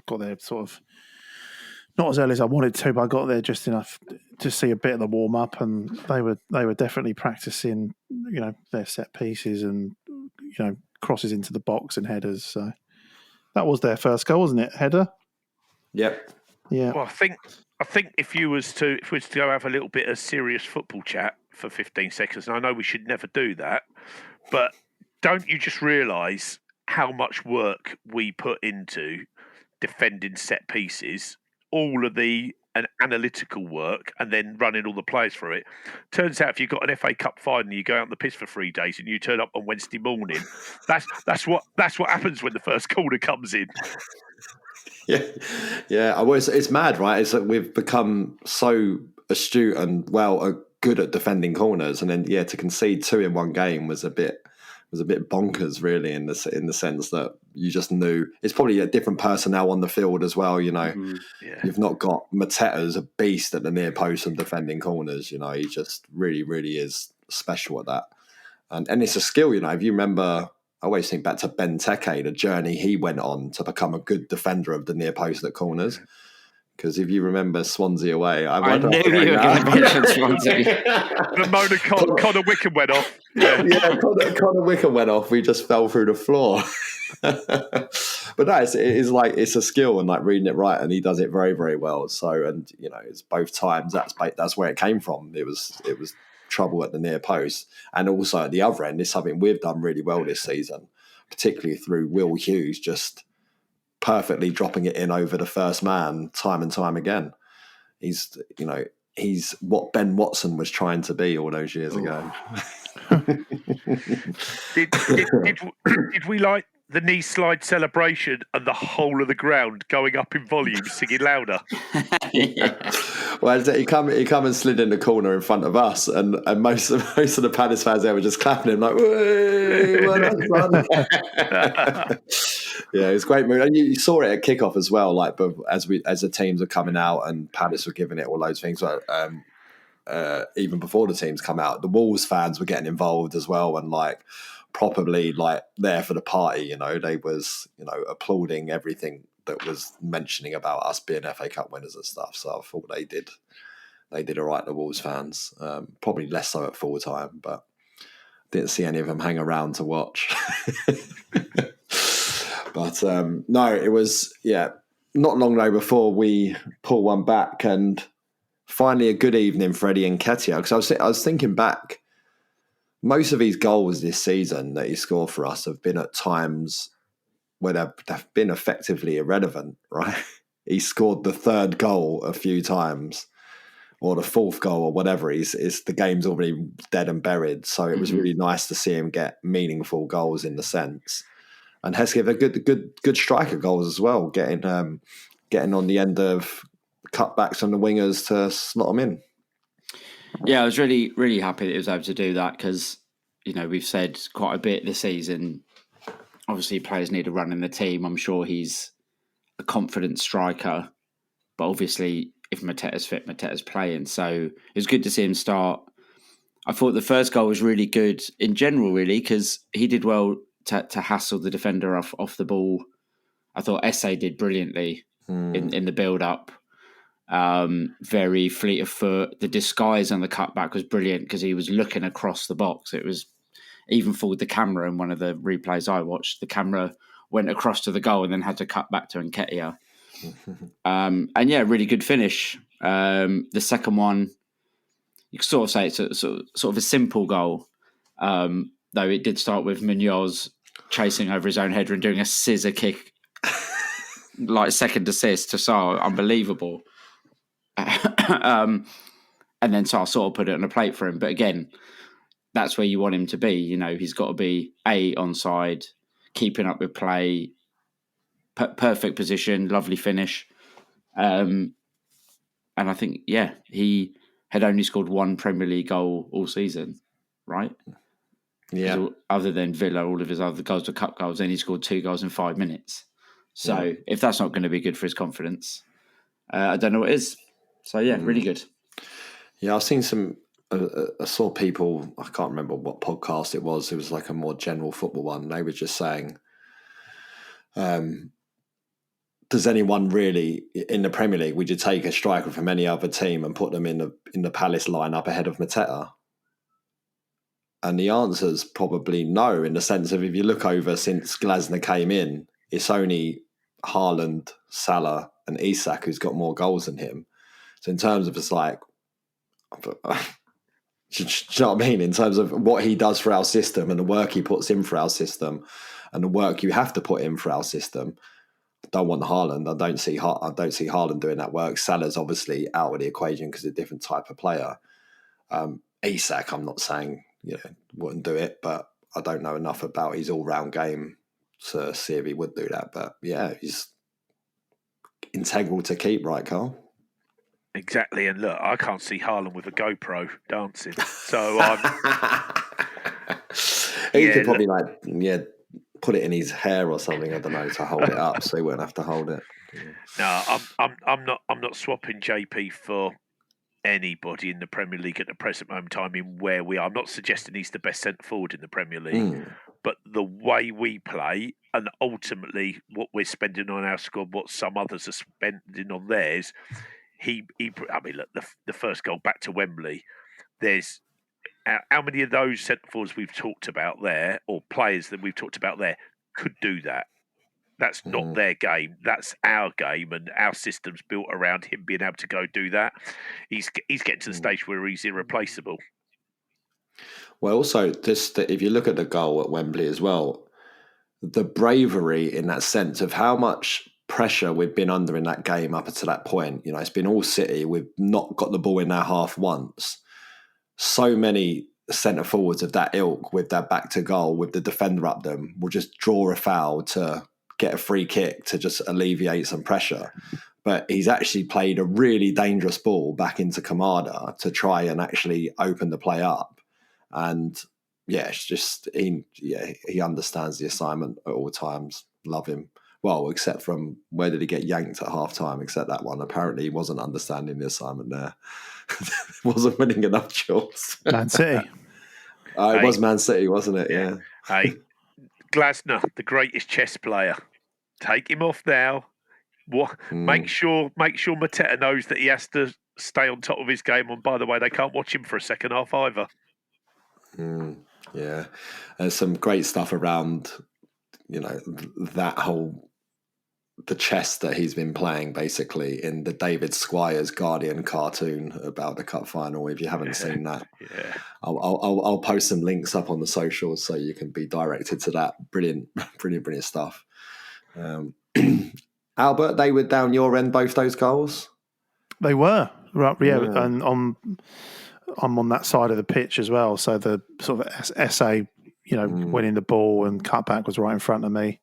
got there sort of not as early as I wanted to, but I got there just enough to see a bit of the warm up, and they were definitely practicing, their set pieces and crosses into the box and headers. So that was their first goal, wasn't it? Header. Yep. Yeah. Well, I think if we was to go have a little bit of serious football chat for 15 seconds, and I know we should never do that, but don't you just realise how much work we put into defending set pieces, all of the analytical work, and then running all the players through it? Turns out if you've got an FA Cup final and you go out on the piss for 3 days and you turn up on Wednesday morning, that's what happens when the first corner comes in. Yeah. It's mad, right? It's like we've become so astute and good at defending corners, and then to concede 2 in one game was a bit bonkers, really, in the sense that you just knew it's probably a different personnel on the field as well. Yeah. You've not got Mateta's a beast at the near post and defending corners. He just really, really is special at that, and it's a skill. If you remember, I always think back to Benteke, the journey he went on to become a good defender of the near post at corners. Because if you remember Swansea away, I knew you were going to mention Swansea. The moment Connor Wickham went off. Yeah, Connor Wickham went off. We just fell through the floor. But no, it's a skill, and like reading it right, and he does it very, very well. So, and it's both times. That's where it came from. It was trouble at the near post, and also at the other end is something we've done really well this season, particularly through Will Hughes just perfectly dropping it in over the first man time and time again. He's what Ben Watson was trying to be all those years ago. Did we like the knee slide celebration and the whole of the ground going up in volume, singing louder? Well, he come and slid in the corner in front of us, and most of the Palace fans there were just clapping him like, well done, son. Yeah, it was a great move, and you saw it at kickoff as well. Like, but as the teams were coming out and Palace were giving it all those things. Even before the teams come out, the Wolves fans were getting involved as well, and like properly like there for the party. They was applauding everything that was mentioning about us being FA Cup winners and stuff. So I thought they did all right, the Wolves fans. Probably less so at full time, but didn't see any of them hang around to watch. But no, it was not long though before we pull one back, and finally a good evening for Eddie Nketiah, because I was thinking back, most of his goals this season that he scored for us have been at times where they've been effectively irrelevant, right? He scored the third goal a few times, or the fourth goal, or whatever. The game's already dead and buried. So it was really nice to see him get meaningful goals in the sense. And Hesketh a good striker goals as well, getting on the end of cutbacks on the wingers to slot them in. Yeah, I was really, really happy that he was able to do that because, we've said quite a bit this season. Obviously, players need a run in the team. I'm sure he's a confident striker, but obviously, if Mateta's fit, Mateta's playing. So it was good to see him start. I thought the first goal was really good in general, really, because he did well to hassle the defender off the ball. I thought Esse did brilliantly in the build-up. Very fleet of foot. The disguise on the cutback was brilliant because he was looking across the box. It was even fooled the camera in one of the replays I watched. The camera went across to the goal and then had to cut back to Nketiah. And really good finish. The second one, you could sort of say it's sort of a simple goal, though it did start with Munoz chasing over his own header and doing a scissor kick, like second assist to Sarr. Unbelievable. And then Sarr sort of put it on a plate for him. But again, that's where you want him to be. He's got to be onside, keeping up with play, perfect position, lovely finish. And I think, he had only scored one Premier League goal all season, right? Yeah. Other than Villa, all of his other goals were cup goals, and he scored 2 goals in 5 minutes. So if that's not going to be good for his confidence, I don't know what is. So, really good. Yeah, I've seen I saw people, I can't remember what podcast it was like a more general football one. They were just saying, does anyone really, in the Premier League, would you take a striker from any other team and put them in the Palace lineup ahead of Mateta? And the answer is probably no, in the sense of if you look over since Glasner came in, it's only Haaland, Salah and Isak who's got more goals than him. So in terms of it's like, do you know what I mean? In terms of what he does for our system and the work he puts in for our system and the work you have to put in for our system, I don't want Haaland. I don't see Haaland doing that work. Salah's obviously out of the equation because he's a different type of player. Isak, I'm not saying wouldn't do it, but I don't know enough about his all-round game to see if he would do that. But he's integral to keep, right, Carl? Exactly, and look, I can't see Haaland with a GoPro dancing. So he could probably put it in his hair or something. I don't know, to hold it up, so he wouldn't have to hold it. No, I'm not swapping JP for anybody in the Premier League at the present moment in time in where we are. I'm not suggesting he's the best centre forward in the Premier League, but the way we play and ultimately what we're spending on our squad, what some others are spending on theirs. Look, the first goal back to Wembley, there's how many of those centre forwards we've talked about there, or players that we've talked about there, could do that? That's not their game. That's our game, and our system's built around him being able to go do that. He's getting to the stage where he's irreplaceable. Well, also, if you look at the goal at Wembley as well, the bravery in that sense of how much pressure we've been under in that game up until that point. It's been all City. We've not got the ball in our half once. So many centre forwards of that ilk with their back to goal, with the defender up them, will just draw a foul to get a free kick to just alleviate some pressure. But he's actually played a really dangerous ball back into Kamada to try and actually open the play up. And it's just he understands the assignment at all times. Love him. Well, except from where did he get yanked at half time? Except that one. Apparently, he wasn't understanding the assignment there. Wasn't winning enough shots. Man City. It was Man City, wasn't it? Yeah. Hey, Glasner, the greatest chess player. Take him off now. Make sure Mateta knows that he has to stay on top of his game. And by the way, they can't watch him for a second half either. Yeah, there's some great stuff around, that whole the chess that he's been playing basically in the David Squires Guardian cartoon about the cup final. If you haven't seen that, I'll post some links up on the socials so you can be directed to that. Brilliant stuff. Albert, they were down your end, both those goals? They were. Right, yeah. And I'm on that side of the pitch as well. So the sort of SA, winning the ball and cutback was right in front of me.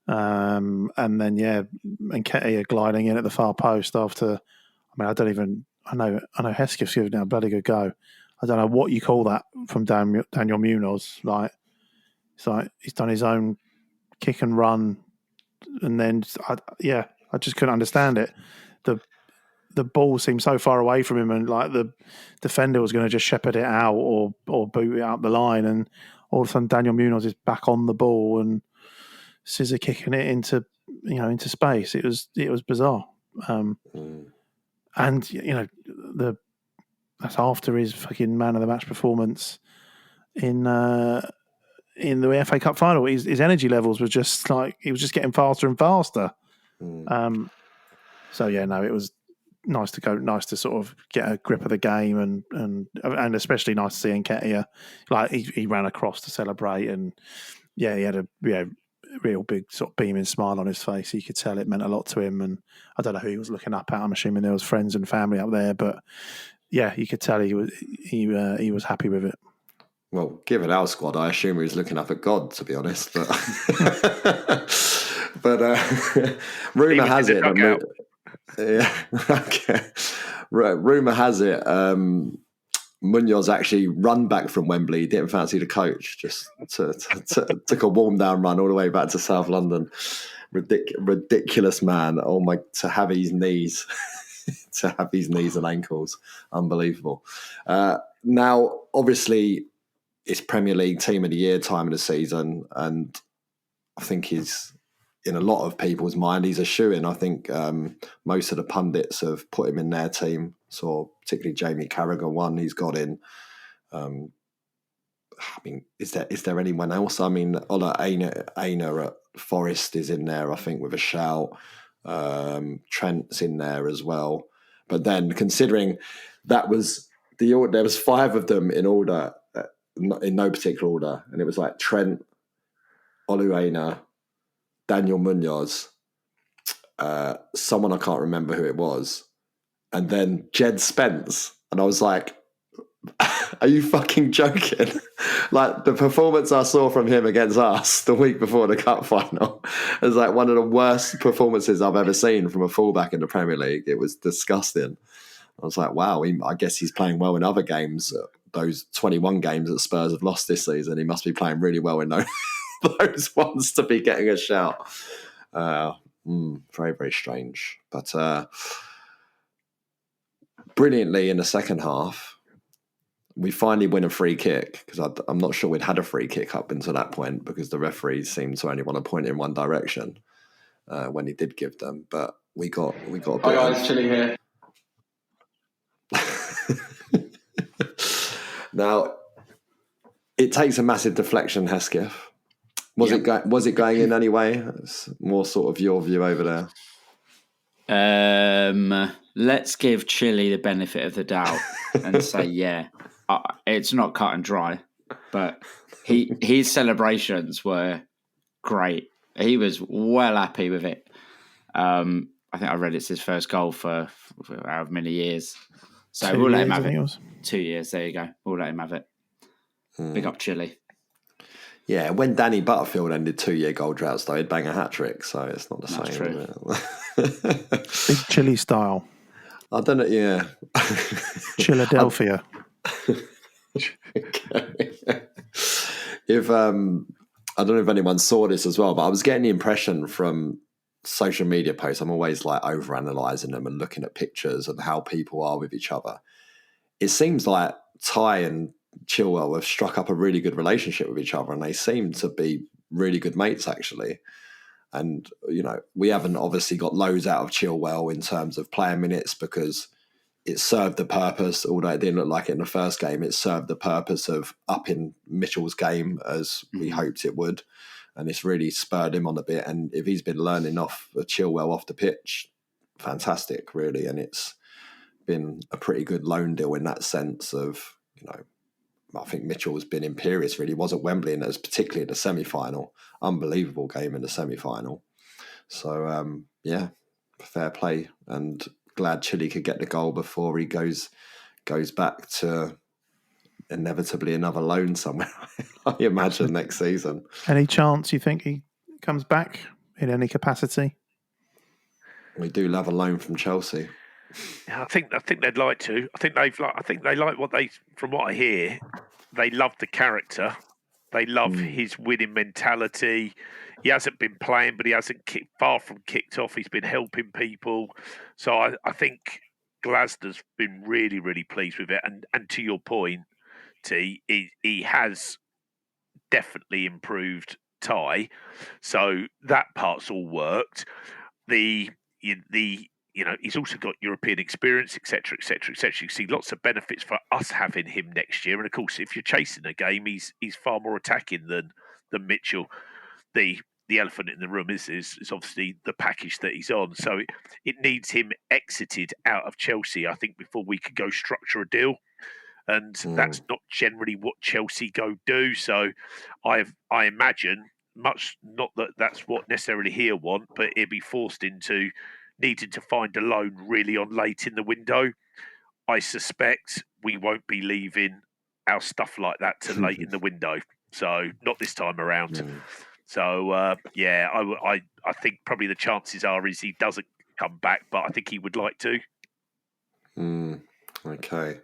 And then, Nketiah gliding in at the far post after, I know Hesketh's given it a bloody good go. I don't know what you call that from Daniel Munoz. It's like he's done his own kick and run. And then, I just couldn't understand it. The ball seemed so far away from him, and like the defender was going to just shepherd it out or boot it up the line, and all of a sudden Daniel Munoz is back on the ball and scissor kicking it into space. It was bizarre, and that's after his fucking man of the match performance in the FA Cup final. His energy levels were just like he was just getting faster and faster. It was nice to sort of get a grip of the game and especially nice to see Nketiah. Like he ran across to celebrate and he had a real big sort of beaming smile on his face. You could tell it meant a lot to him, and I don't know who he was looking up at. I'm assuming there was friends and family up there, but you could tell he was happy with it. Well, given our squad, I assume he was looking up at God, to be honest. But rumor has it. Rumor has it. Munoz actually run back from Wembley. Didn't fancy the coach. Just took a warm down run all the way back to South London. Ridiculous man. Oh my! To have his knees and ankles, unbelievable. Now, obviously, it's Premier League Team of the Year time of the season, and I think he's in a lot of people's mind. He's a shoo-in. I think most of the pundits have put him in their team. So particularly Jamie Carragher, one he's got in. Is there anyone else? Ola Aina at Forest is in there, I think, with a shout. Trent's in there as well. But then, considering that was there was 5 of them in order, in no particular order, and it was like Trent, Olu Aina, Daniel Munoz, someone I can't remember who it was, and then Jed Spence, and I was like, "Are you fucking joking?" Like the performance I saw from him against us the week before the cup final is like one of the worst performances I've ever seen from a fullback in the Premier League. It was disgusting. I was like, wow, I guess he's playing well in other games. Those 21 games that Spurs have lost this season, he must be playing really well in those ones to be getting a shout. Very, very strange. But brilliantly in the second half, we finally win a free kick, because I'm not sure we'd had a free kick up until that point, because the referees seemed to only want to point in one direction when he did give them. But we got a bit. Hi guys, Chilly here. Now, it takes a massive deflection, Hesketh. Was it going in anyway? It's more sort of your view over there. Let's give Chilly the benefit of the doubt and say, it's not cut and dry, but his celebrations were great. He was well happy with it. I think I read it's his first goal for however many years. So we'll let him have it. 2 years, there you go. We'll let him have it. Big up Chile. Yeah, when Danny Butterfield ended 2-year goal droughts, though, he'd bang a hat-trick, so it's not the same. True. Big Chile style. I don't know, yeah. Philadelphia. If I don't know if anyone saw this as well, but I was getting the impression from social media posts, I'm always like over-analysing them and looking at pictures and how people are with each other. It seems like Ty and Chilwell have struck up a really good relationship with each other, and they seem to be really good mates, actually. And, you know, we haven't obviously got loads out of Chilwell in terms of player minutes because it served the purpose, although it didn't look like it in the first game, it served the purpose of upping Mitchell's game as we hoped it would. And it's really spurred him on a bit. And if he's been learning off Chilwell off the pitch, fantastic, really. And it's been a pretty good loan deal in that sense of, you know, I think Mitchell's been imperious, really. He was at Wembley, and it was particularly in the semi-final. Unbelievable game in the semi-final. So, yeah, fair play. And glad Chile could get the goal before he goes back to inevitably another loan somewhere, I imagine, next season. Any chance you think he comes back in any capacity? We do love a loan from Chelsea. Yeah, I think they'd like to. I think they like what they. From what I hear, they love the character. They love his winning mentality. He hasn't been playing, but he hasn't far from kicked off. He's been helping people. So I think Glasner's been really, really pleased with it. And to your point, T, he has definitely improved Ty. So that part's all worked. You know, he's also got European experience, etc., etc., etc. You see lots of benefits for us having him next year. And of course, if you're chasing a game, he's far more attacking than Mitchell. The elephant in the room is obviously the package that he's on. So it needs him exited out of Chelsea, I think, before we could go structure a deal. And that's not generally what Chelsea go do. So I imagine, much not that that's what necessarily he'll want, but he'll be forced into needed to find a loan really on late in the window. I suspect we won't be leaving our stuff like that to late in the window. So not this time around. So I think probably the chances are is he doesn't come back, but I think he would like to. Okay.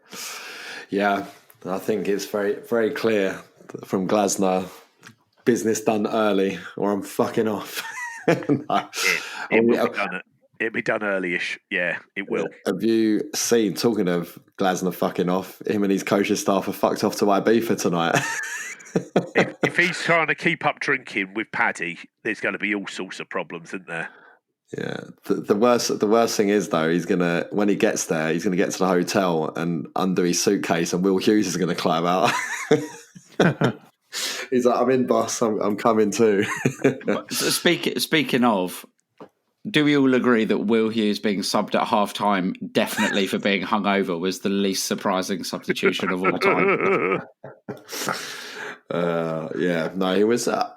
Yeah, I think it's very, very clear from Glasner, business done early or I'm fucking off. It'll be done early-ish. Yeah, it will. Have you seen, talking of Glasner fucking off, him and his coaching staff are fucked off to Ibiza tonight? if he's trying to keep up drinking with Paddy, there's going to be all sorts of problems, isn't there? Yeah. The worst thing is, though, when he gets there, he's going to get to the hotel and undo his suitcase and Will Hughes is going to climb out. He's like, I'm in, boss. I'm coming too. Speaking of, do we all agree that Will Hughes being subbed at half-time definitely for being hungover was the least surprising substitution of all time? Yeah, no, he was. I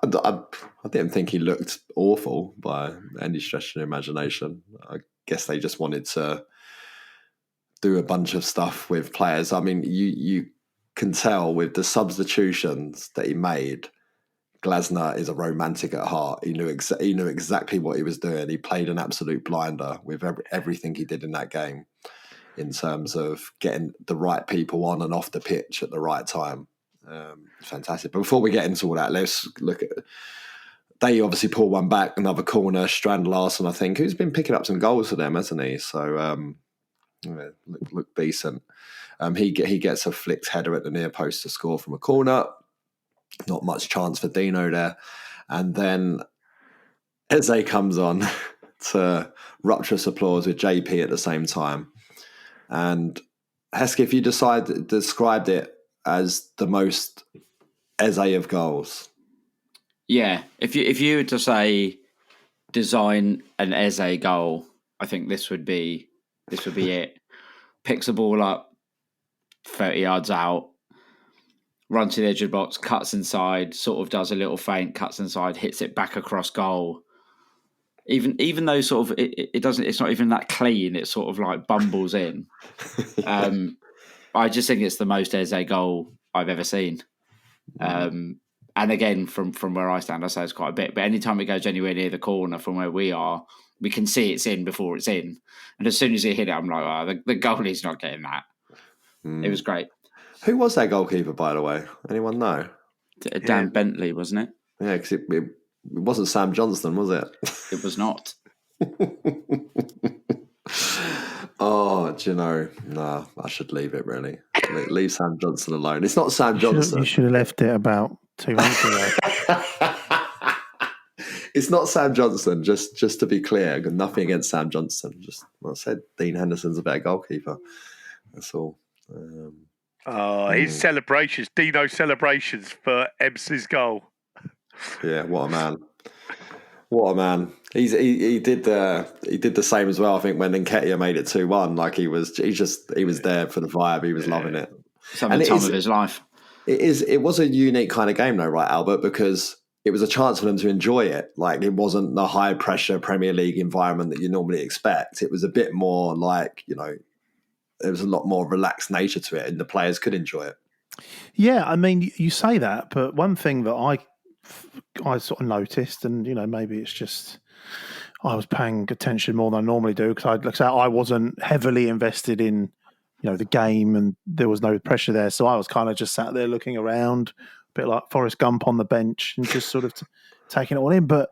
didn't think he looked awful by any stretch of the imagination. I guess they just wanted to do a bunch of stuff with players. I mean, you can tell with the substitutions that he made, Glasner is a romantic at heart. He knew exactly what he was doing. He played an absolute blinder with everything he did in that game in terms of getting the right people on and off the pitch at the right time. Fantastic. But before we get into all that, let's look at... They obviously pulled one back, another corner. Strand Larson, I think, who's been picking up some goals for them, hasn't he? So look decent. He gets a flicked header at the near post to score from a corner. Not much chance for Dino there. And then Eze comes on to rapturous applause with JP at the same time. And Hesketh, you described it as the most Eze of goals. Yeah. If you were to say design an Eze goal, I think this would be it. Picks the ball up 30 yards out, runs to the edge of the box, cuts inside, sort of does a little feint, cuts inside, hits it back across goal. Even though sort of it doesn't, it's not even that clean. It sort of like bumbles in. I just think it's the most Eze goal I've ever seen. And again, from where I stand, I say it's quite a bit. But anytime it goes anywhere near the corner from where we are, we can see it's in before it's in. And as soon as he hit it, I'm like, oh, the goalie's not getting that. It was great. Who was that goalkeeper, by the way? Anyone know? Dan Bentley, wasn't it? Yeah, because it wasn't Sam Johnston, was it? It was not. Oh, do you know? No, I should leave it, really. Leave Sam Johnston alone. It's not Sam Johnston. You should have left it about 2 months ago. It's not Sam Johnston, just to be clear. Nothing against Sam Johnston. Just like I said, Dean Henderson's a better goalkeeper. That's all. His celebrations, Dino celebrations for Ebs' goal. Yeah, what a man. What a man. He did the same as well, I think, when Nketiah made it 2-1. Like he was there for the vibe. He was loving it. It's having the time of his life. It was a unique kind of game though, right, Albert? Because it was a chance for them to enjoy it. Like it wasn't the high pressure Premier League environment that you normally expect. It was a bit more like, there was a lot more relaxed nature to it and the players could enjoy it. Yeah, I mean, you say that, but one thing that I sort of noticed, and maybe it's just I was paying attention more than I normally do because I wasn't heavily invested in the game, and there was no pressure there, so I was kind of just sat there looking around, a bit like Forrest Gump on the bench, and just sort of taking it all in. But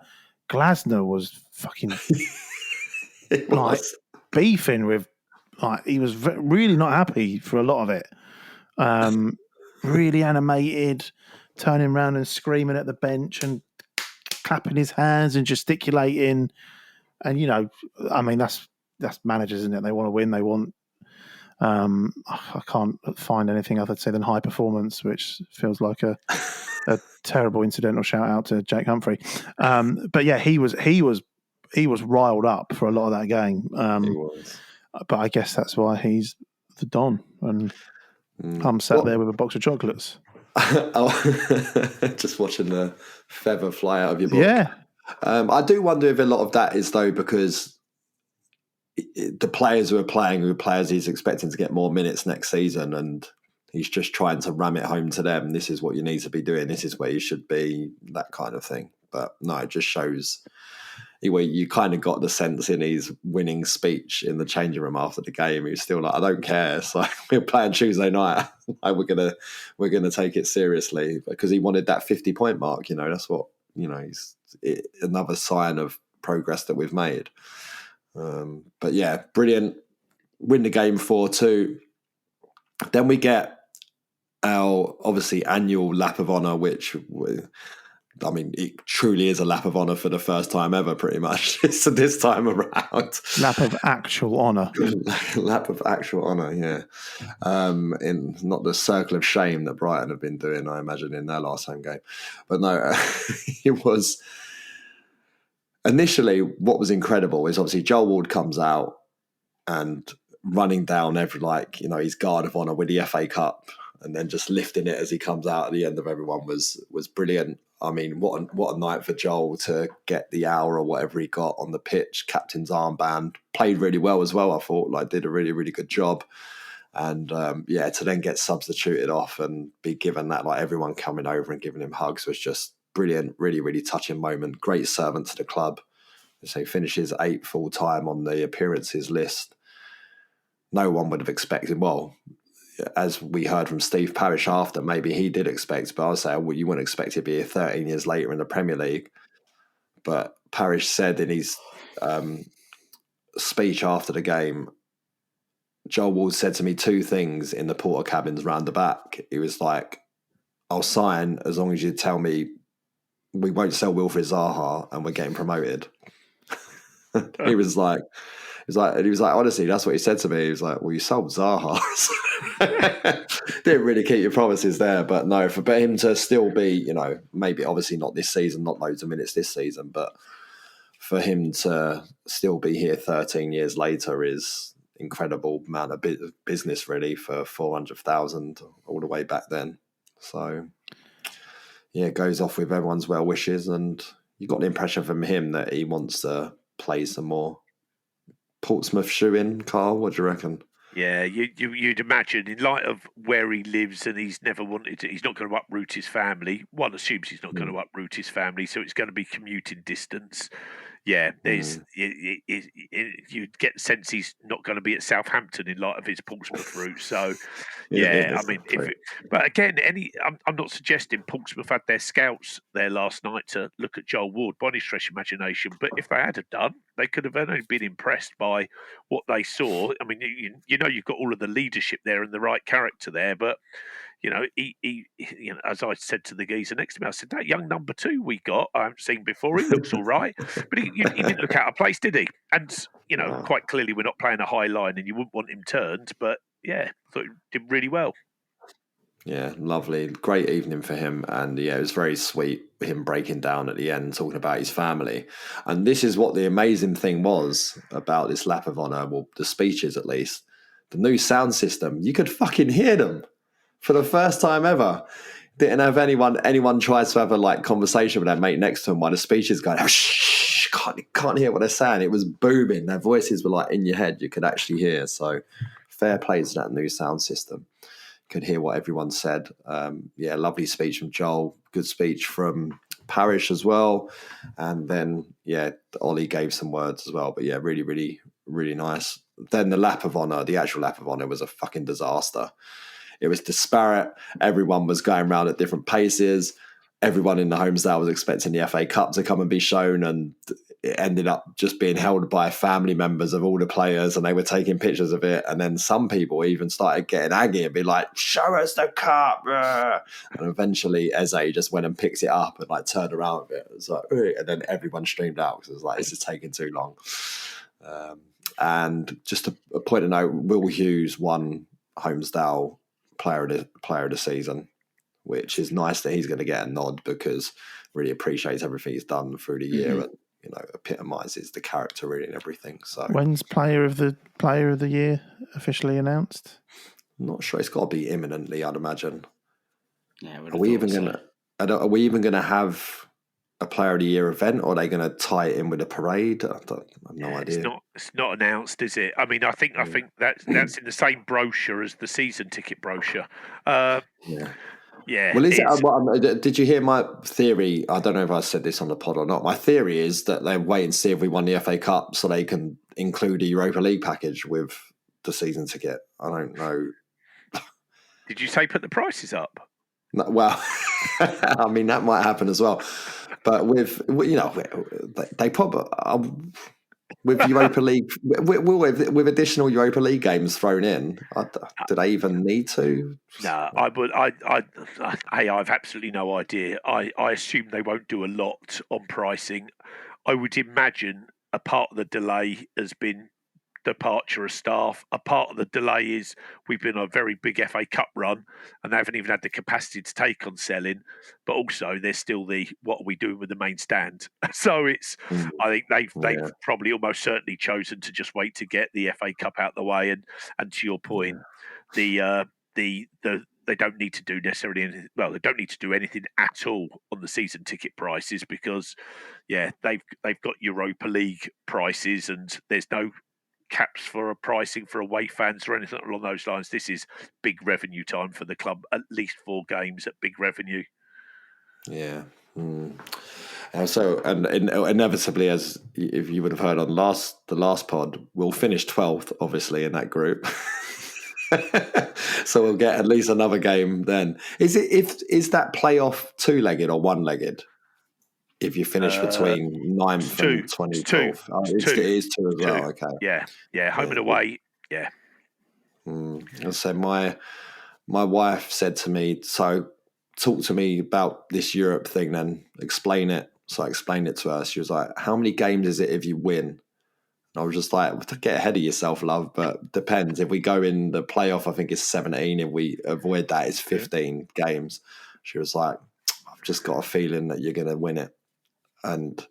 Glasner was fucking beefing with, he was really not happy for a lot of it. Really animated, turning around and screaming at the bench and clapping his hands and gesticulating. And, I mean, that's managers, isn't it? They want to win. They want, I can't find anything other to say than high performance, which feels like a terrible incidental shout out to Jake Humphrey. But yeah, he was riled up for a lot of that game. He was. But I guess that's why he's the Don. And I'm sat there with a box of chocolates. Just watching the feather fly out of your book. Yeah. I do wonder if a lot of that is though because the players who are players he's expecting to get more minutes next season, and he's just trying to ram it home to them. This is what you need to be doing. This is where you should be. That kind of thing. But no, it just shows. You kind of got the sense in his winning speech in the changing room after the game. He was still like, "I don't care. It's like we're playing Tuesday night. Like, we're gonna take it seriously," because he wanted that 50-point mark. That's what he's another sign of progress that we've made. But yeah, brilliant. Win the game 4-2. Then we get our obviously annual lap of honour, which. I mean, it truly is a lap of honour for the first time ever, pretty much. So this time around. Lap of actual honour. Lap of actual honour, yeah. In not the circle of shame that Brighton have been doing, I imagine, in their last home game. But no, it was... Initially, what was incredible is obviously Joel Ward comes out and running down his guard of honour with the FA Cup and then just lifting it as he comes out at the end of everyone was brilliant. I mean, what a night for Joel to get the hour or whatever he got on the pitch, captain's armband, played really well as well, I thought, did a really, really good job. And to then get substituted off and be given that, everyone coming over and giving him hugs was just brilliant, really, really touching moment. Great servant to the club. So he finishes 8th full time on the appearances list. No one would have expected, as we heard from Steve Parish after, maybe he did expect, but I would say, you wouldn't expect to be here 13 years later in the Premier League. But Parish said in his speech after the game, Joel Ward said to me 2 things in the porter cabins round the back. He was like, I'll sign as long as you tell me we won't sell Wilfried Zaha and we're getting promoted. He was like, honestly, that's what he said to me. He was like, well, you sold Zaha. Didn't really keep your promises there. But no, for him to still be, maybe obviously not this season, not loads of minutes this season, but for him to still be here 13 years later is incredible amount of business really for 400,000 all the way back then. So, yeah, goes off with everyone's well wishes, and you got the impression from him that he wants to play some more. Portsmouth shoe in, Carl. What do you reckon? Yeah, you'd imagine, in light of where he lives, and he's never wanted to, he's not going to uproot his family. One assumes he's not going to uproot his family, so it's going to be commuting distance. Yeah, there's you'd get the sense he's not going to be at Southampton in light of his Portsmouth route. So, I mean, but again, I'm not suggesting Portsmouth had their scouts there last night to look at Joel Ward by any stretch of imagination. But if they had have done, they could have only been impressed by what they saw. I mean, you know, you've got all of the leadership there and the right character there, but. You know, he, as I said to the geezer next to me, I said, that young number 2 we got, I haven't seen before. He looks all right. But he didn't look out of place, did he? And, you know, quite clearly we're not playing a high line and you wouldn't want him turned. But, yeah, I thought he did really well. Yeah, lovely. Great evening for him. And, yeah, it was very sweet, him breaking down at the end, talking about his family. And this is what the amazing thing was about this lap of honour, well, the speeches at least. The new sound system, you could fucking hear them. For the first time ever, didn't have anyone try to have a conversation with their mate next to him while the speech is going, oh, shh, can't hear what they're saying. It was booming. Their voices were in your head. You could actually hear. So fair play to that new sound system. Could hear what everyone said. Lovely speech from Joel. Good speech from Parish as well. And then, Ollie gave some words as well. But yeah, really, really, really nice. Then the lap of honour, the actual lap of honour was a fucking disaster. It was disparate. Everyone was going around at different paces. Everyone in the Homesdale was expecting the FA Cup to come and be shown, and it ended up just being held by family members of all the players, and they were taking pictures of it. And then some people even started getting aggy and be like, show us the cup. And eventually Eze just went and picked it up and turned around with it. It was and then everyone streamed out because it was this is taking too long. And just a point of note, Will Hughes won Homesdale player of the season, which is nice that he's going to get a nod because really appreciates everything he's done through the year and epitomises the character really and everything. So when's player of the year officially announced? I'm not sure. It's got to be imminently, I'd imagine. Yeah, are we even going to have a player of the year event, or are they going to tie it in with a parade? I have no idea. It's not announced, is it? I mean, I think that's in the same brochure as the season ticket brochure. Yeah. Well, did you hear my theory? I don't know if I said this on the pod or not. My theory is that they wait and see if we won the FA Cup so they can include a Europa League package with the season ticket. I don't know. Did you say put the prices up? No, well, I mean, that might happen as well. But they probably with Europa League, with additional Europa League games thrown in, do they even need to? No, I would. I've absolutely no idea. I assume they won't do a lot on pricing. I would imagine a part of the delay has been departure of staff. A part of the delay is we've been on a very big FA Cup run and they haven't even had the capacity to take on selling, but also there's still the what are we doing with the main stand. So it's I think they've probably almost certainly chosen to just wait to get the FA Cup out the way, and to your point, they don't need to do necessarily anything. Well, they don't need to do anything at all on the season ticket prices because they've got Europa League prices and there's no caps for a pricing for away fans or anything along those lines. This is big revenue time for the club. At least 4 games at big revenue. Yeah. So, and inevitably, as if you would have heard on the last pod, we'll finish 12th, obviously, in that group. So we'll get at least another game then. Is that playoff 2-legged or 1-legged? If you finish between 9th and 24th. It is 2 as well, okay. Yeah, home and away, yeah. So my wife said to me, so talk to me about this Europe thing then, explain it. So I explained it to her. She was like, how many games is it if you win? And I was just like, get ahead of yourself, love, but depends. If we go in the playoff, I think it's 17. If we avoid that, it's 15 games. She was like, I've just got a feeling that you're going to win it. And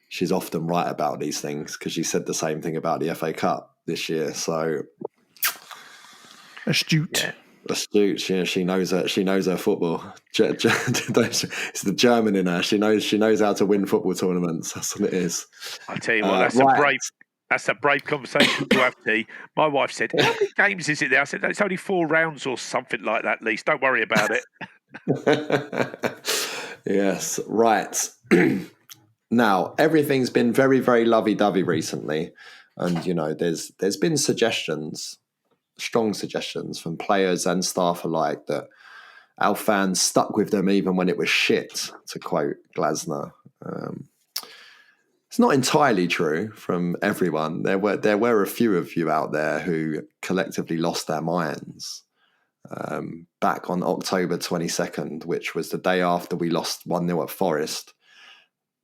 she's often right about these things because she said the same thing about the FA Cup this year. So astute. Astute. She knows her. She knows her football. It's the German in her. She knows how to win football tournaments. That's what it is. I tell you what, that's a brave conversation to have, T. My wife said, "How many games is it there?" I said, "It's only 4 rounds or something like that. At least, don't worry about it." Yes, right. Now everything's been very, very lovey-dovey recently, and there's been strong suggestions from players and staff alike that our fans stuck with them even when it was shit, to quote Glasner. It's not entirely true from everyone. There were a few of you out there who collectively lost their minds back on October 22nd, which was the day after we lost 1-0 at Forest,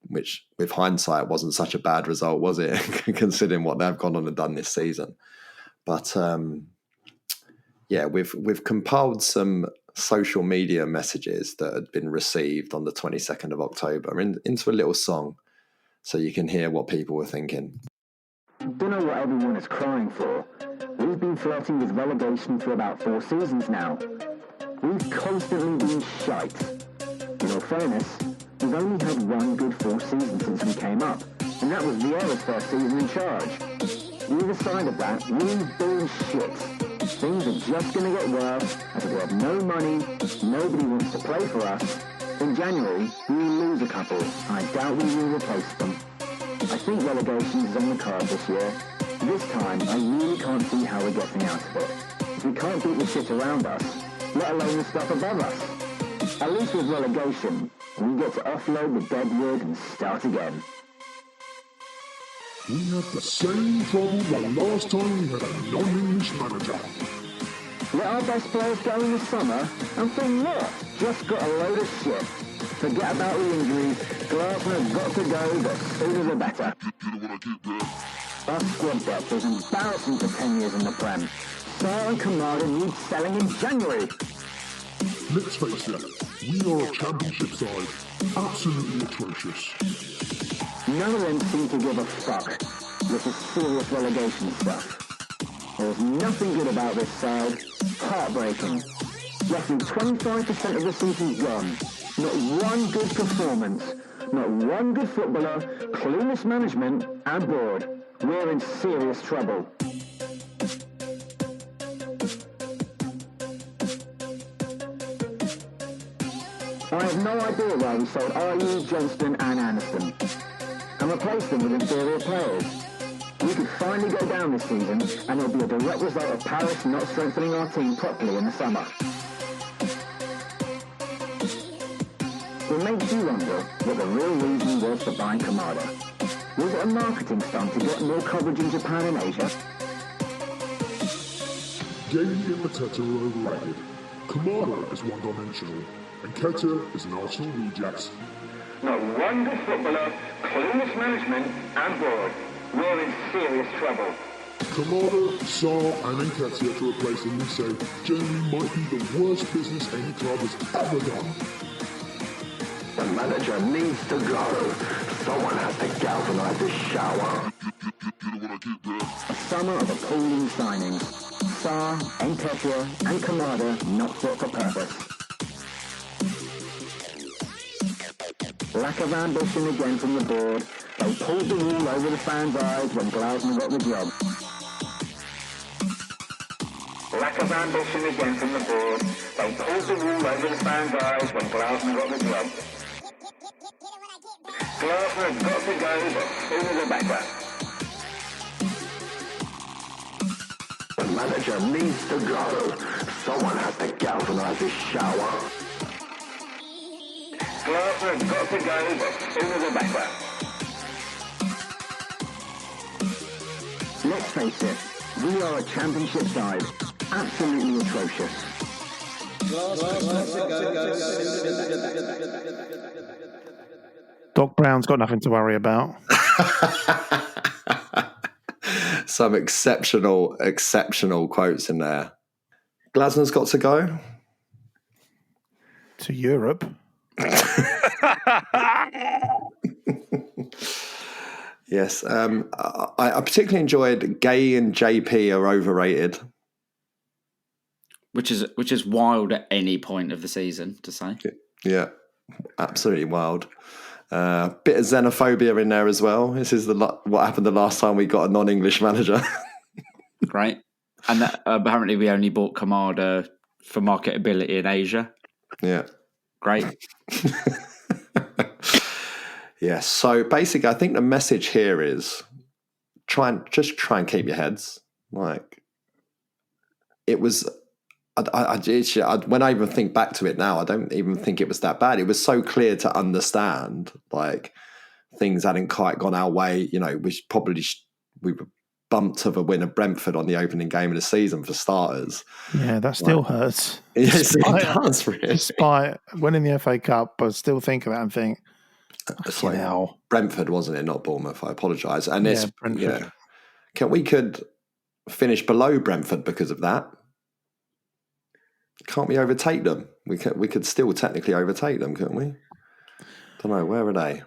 which with hindsight wasn't such a bad result, was it, considering what they've gone on and done this season. But we've compiled some social media messages that had been received on the 22nd of October into a little song so you can hear what people were thinking. Don't know what everyone is crying for. We've been flirting with relegation for about 4 seasons now. We've constantly been shite. In all fairness, we've only had 1 good full season since we came up, and that was Vieira's first season in charge. Either side of that, we've been shit. Things are just going to get worse as we have no money, nobody wants to play for us. In January, we will lose a couple, and I doubt we will replace them. I think relegation is on the card this year. This time, I really can't see how we're getting out of it. If we can't beat the shit around us, let alone the stuff above us. At least with relegation, we get to offload the dead wood and start again. We had the same trouble the last time we had a non-English manager. Let our best players go in the summer and think what? Just got a load of shit. Forget about the injuries. Glasner's got to go, the sooner the better. Our squad depth is embarrassing for 10 years in the Prem. Sarr and Kamada need selling in January. Let's face it, we are a championship side. Absolutely atrocious. None of them seem to give a fuck. This is serious relegation stuff. There's nothing good about this side. Heartbreaking. Roughly 25% of the season's gone. Not one good performance. Not one good footballer. Clueless management and board. We're in serious trouble. I have no idea why we sold Ayew, Johnston and Aniston and replaced them with inferior players. We could finally go down this season, and it'll be a direct result of Paris not strengthening our team properly in the summer. It makes you wonder what the real reason was for buying Kamada. Was it a marketing stunt to get more coverage in Japan and Asia? Gay and Mateta are overrated. Kamada is one-dimensional, and Ketia is an Arsenal reject. Not one good footballer, clueless management and board. We're in serious trouble. Kamada, Sarr and Nketiah to replace them, we say generally might be the worst business any club has ever done. The manager needs to go. Someone has to galvanise this shower. A summer of appalling signings. Sarr, Nketiah and Kamada not fit for purpose. Lack of ambition again from the board. They pulled the wool over the fans' eyes when Glasner got the job. Lack of ambition again from the board. They pulled the wool over the fans' eyes when Glasner got the job. Glasner's got to go, the sooner the better. The manager needs to go. Someone has to galvanise this shower. Glasner's got to go, the sooner the better. Let's face it, we are a championship side. Absolutely atrocious. Doc Brown's got nothing to worry about. Some exceptional quotes in there. Glasner's got to go To Europe. Yes. I particularly enjoyed Gay and JP are overrated. which is wild at any point of the season to say. Yeah, absolutely wild. Bit of xenophobia in there as well. This is what happened the last time we got a non-English manager. Great. And that, apparently we only bought Kamada for marketability in Asia. Yeah. Great. Yeah, so basically I think the message here is try and keep your heads. Like, it was... when I even think back to it now, I don't even think it was that bad. It was so clear to understand, like, things hadn't quite gone our way. You know, we were bumped of a win at Brentford on the opening game of the season for starters. Yeah, that still hurts. Yes, it does, really. Despite winning the FA Cup, I still think of that and think, like hell. Brentford, wasn't it? Not Bournemouth. I apologise. And yeah, Brentford. Yeah, we could finish below Brentford because of that. Can't we overtake them? We could still technically overtake them, couldn't we? Don't know. Where are they?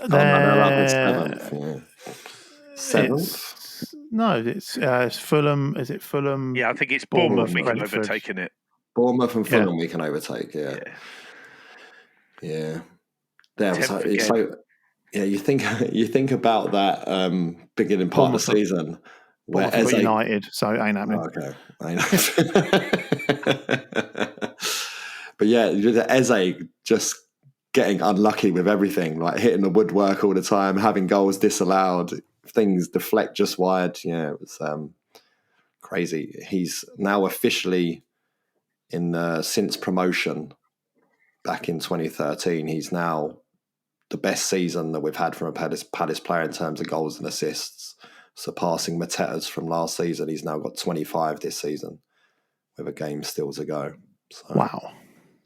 They're up at 7th. Yeah. 7th? No, it's Fulham. Is it Fulham? Yeah, I think it's Bournemouth we can Brentford. overtake in it. Bournemouth and Fulham we can overtake, yeah. You think about that beginning part of the season where Eze United, so it ain't happening. Okay, I know. But yeah, Eze just getting unlucky with everything, like hitting the woodwork all the time, having goals disallowed, things deflect just wide. Yeah, it was crazy. He's now officially since promotion back in 2013. He's now the best season that we've had from a Palace player in terms of goals and assists, surpassing Mateta's from last season. He's now got 25 this season with a game still to go. So, wow.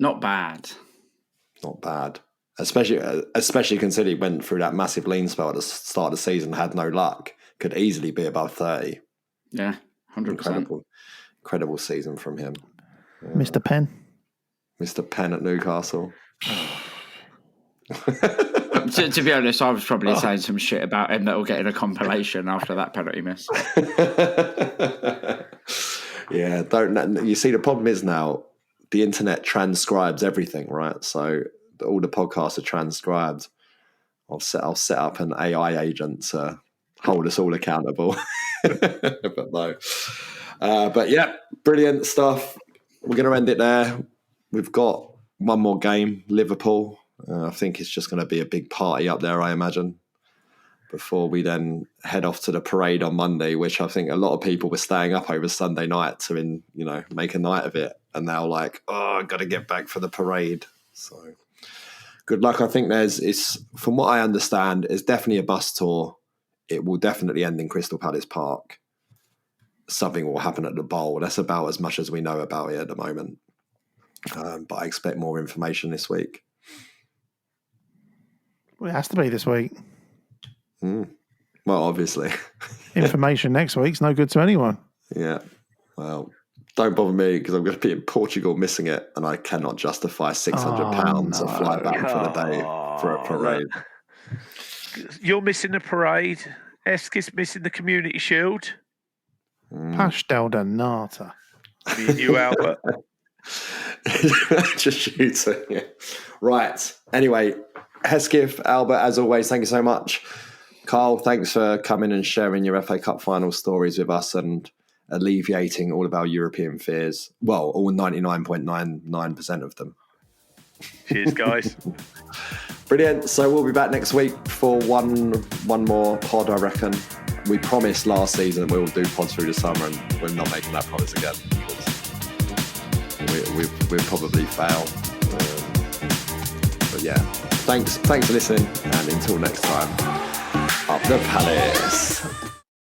Not bad. Not bad. Especially considering he went through that massive lean spell at the start of the season, had no luck, could easily be above 30. Yeah, 100%. Incredible season from him. Yeah. Mr. Penn. Mr. Penn at Newcastle. to be honest, I was probably saying some shit about him that will get in a compilation after that penalty miss. Yeah, you see, the problem is now the internet transcribes everything, right? So all the podcasts are transcribed. I'll set up an AI agent to hold us all accountable. But no. But yeah, brilliant stuff. We're going to end it there. We've got one more game, Liverpool. I think it's just going to be a big party up there, I imagine, before we then head off to the parade on Monday, which I think a lot of people were staying up over Sunday night to make a night of it. And now like, I've got to get back for the parade. So good luck. I think from what I understand, it's definitely a bus tour. It will definitely end in Crystal Palace Park. Something will happen at the Bowl. That's about as much as we know about it at the moment. But I expect more information this week. Well, it has to be this week. Well, obviously. Information next week's no good to anyone. Yeah. Well, don't bother me because I'm going to be in Portugal missing it, and I cannot justify £600 to fly back for the day for a parade. You're missing the parade. Hesketh's missing the Community Shield. Pastel de nata. Me and you, Albert. Just shooting. Yeah. Right. Anyway, Hesketh, Albert, as always, thank you so much. Carl, thanks for coming and sharing your FA Cup final stories with us and alleviating all of our European fears. Well, all 99.99% of them. Cheers, guys. Brilliant. So we'll be back next week for one more pod, I reckon. We promised last season we'll do pods through the summer, and we're not making that promise again. We'll probably fail. But yeah, thanks for listening, and until next time, up the Palace.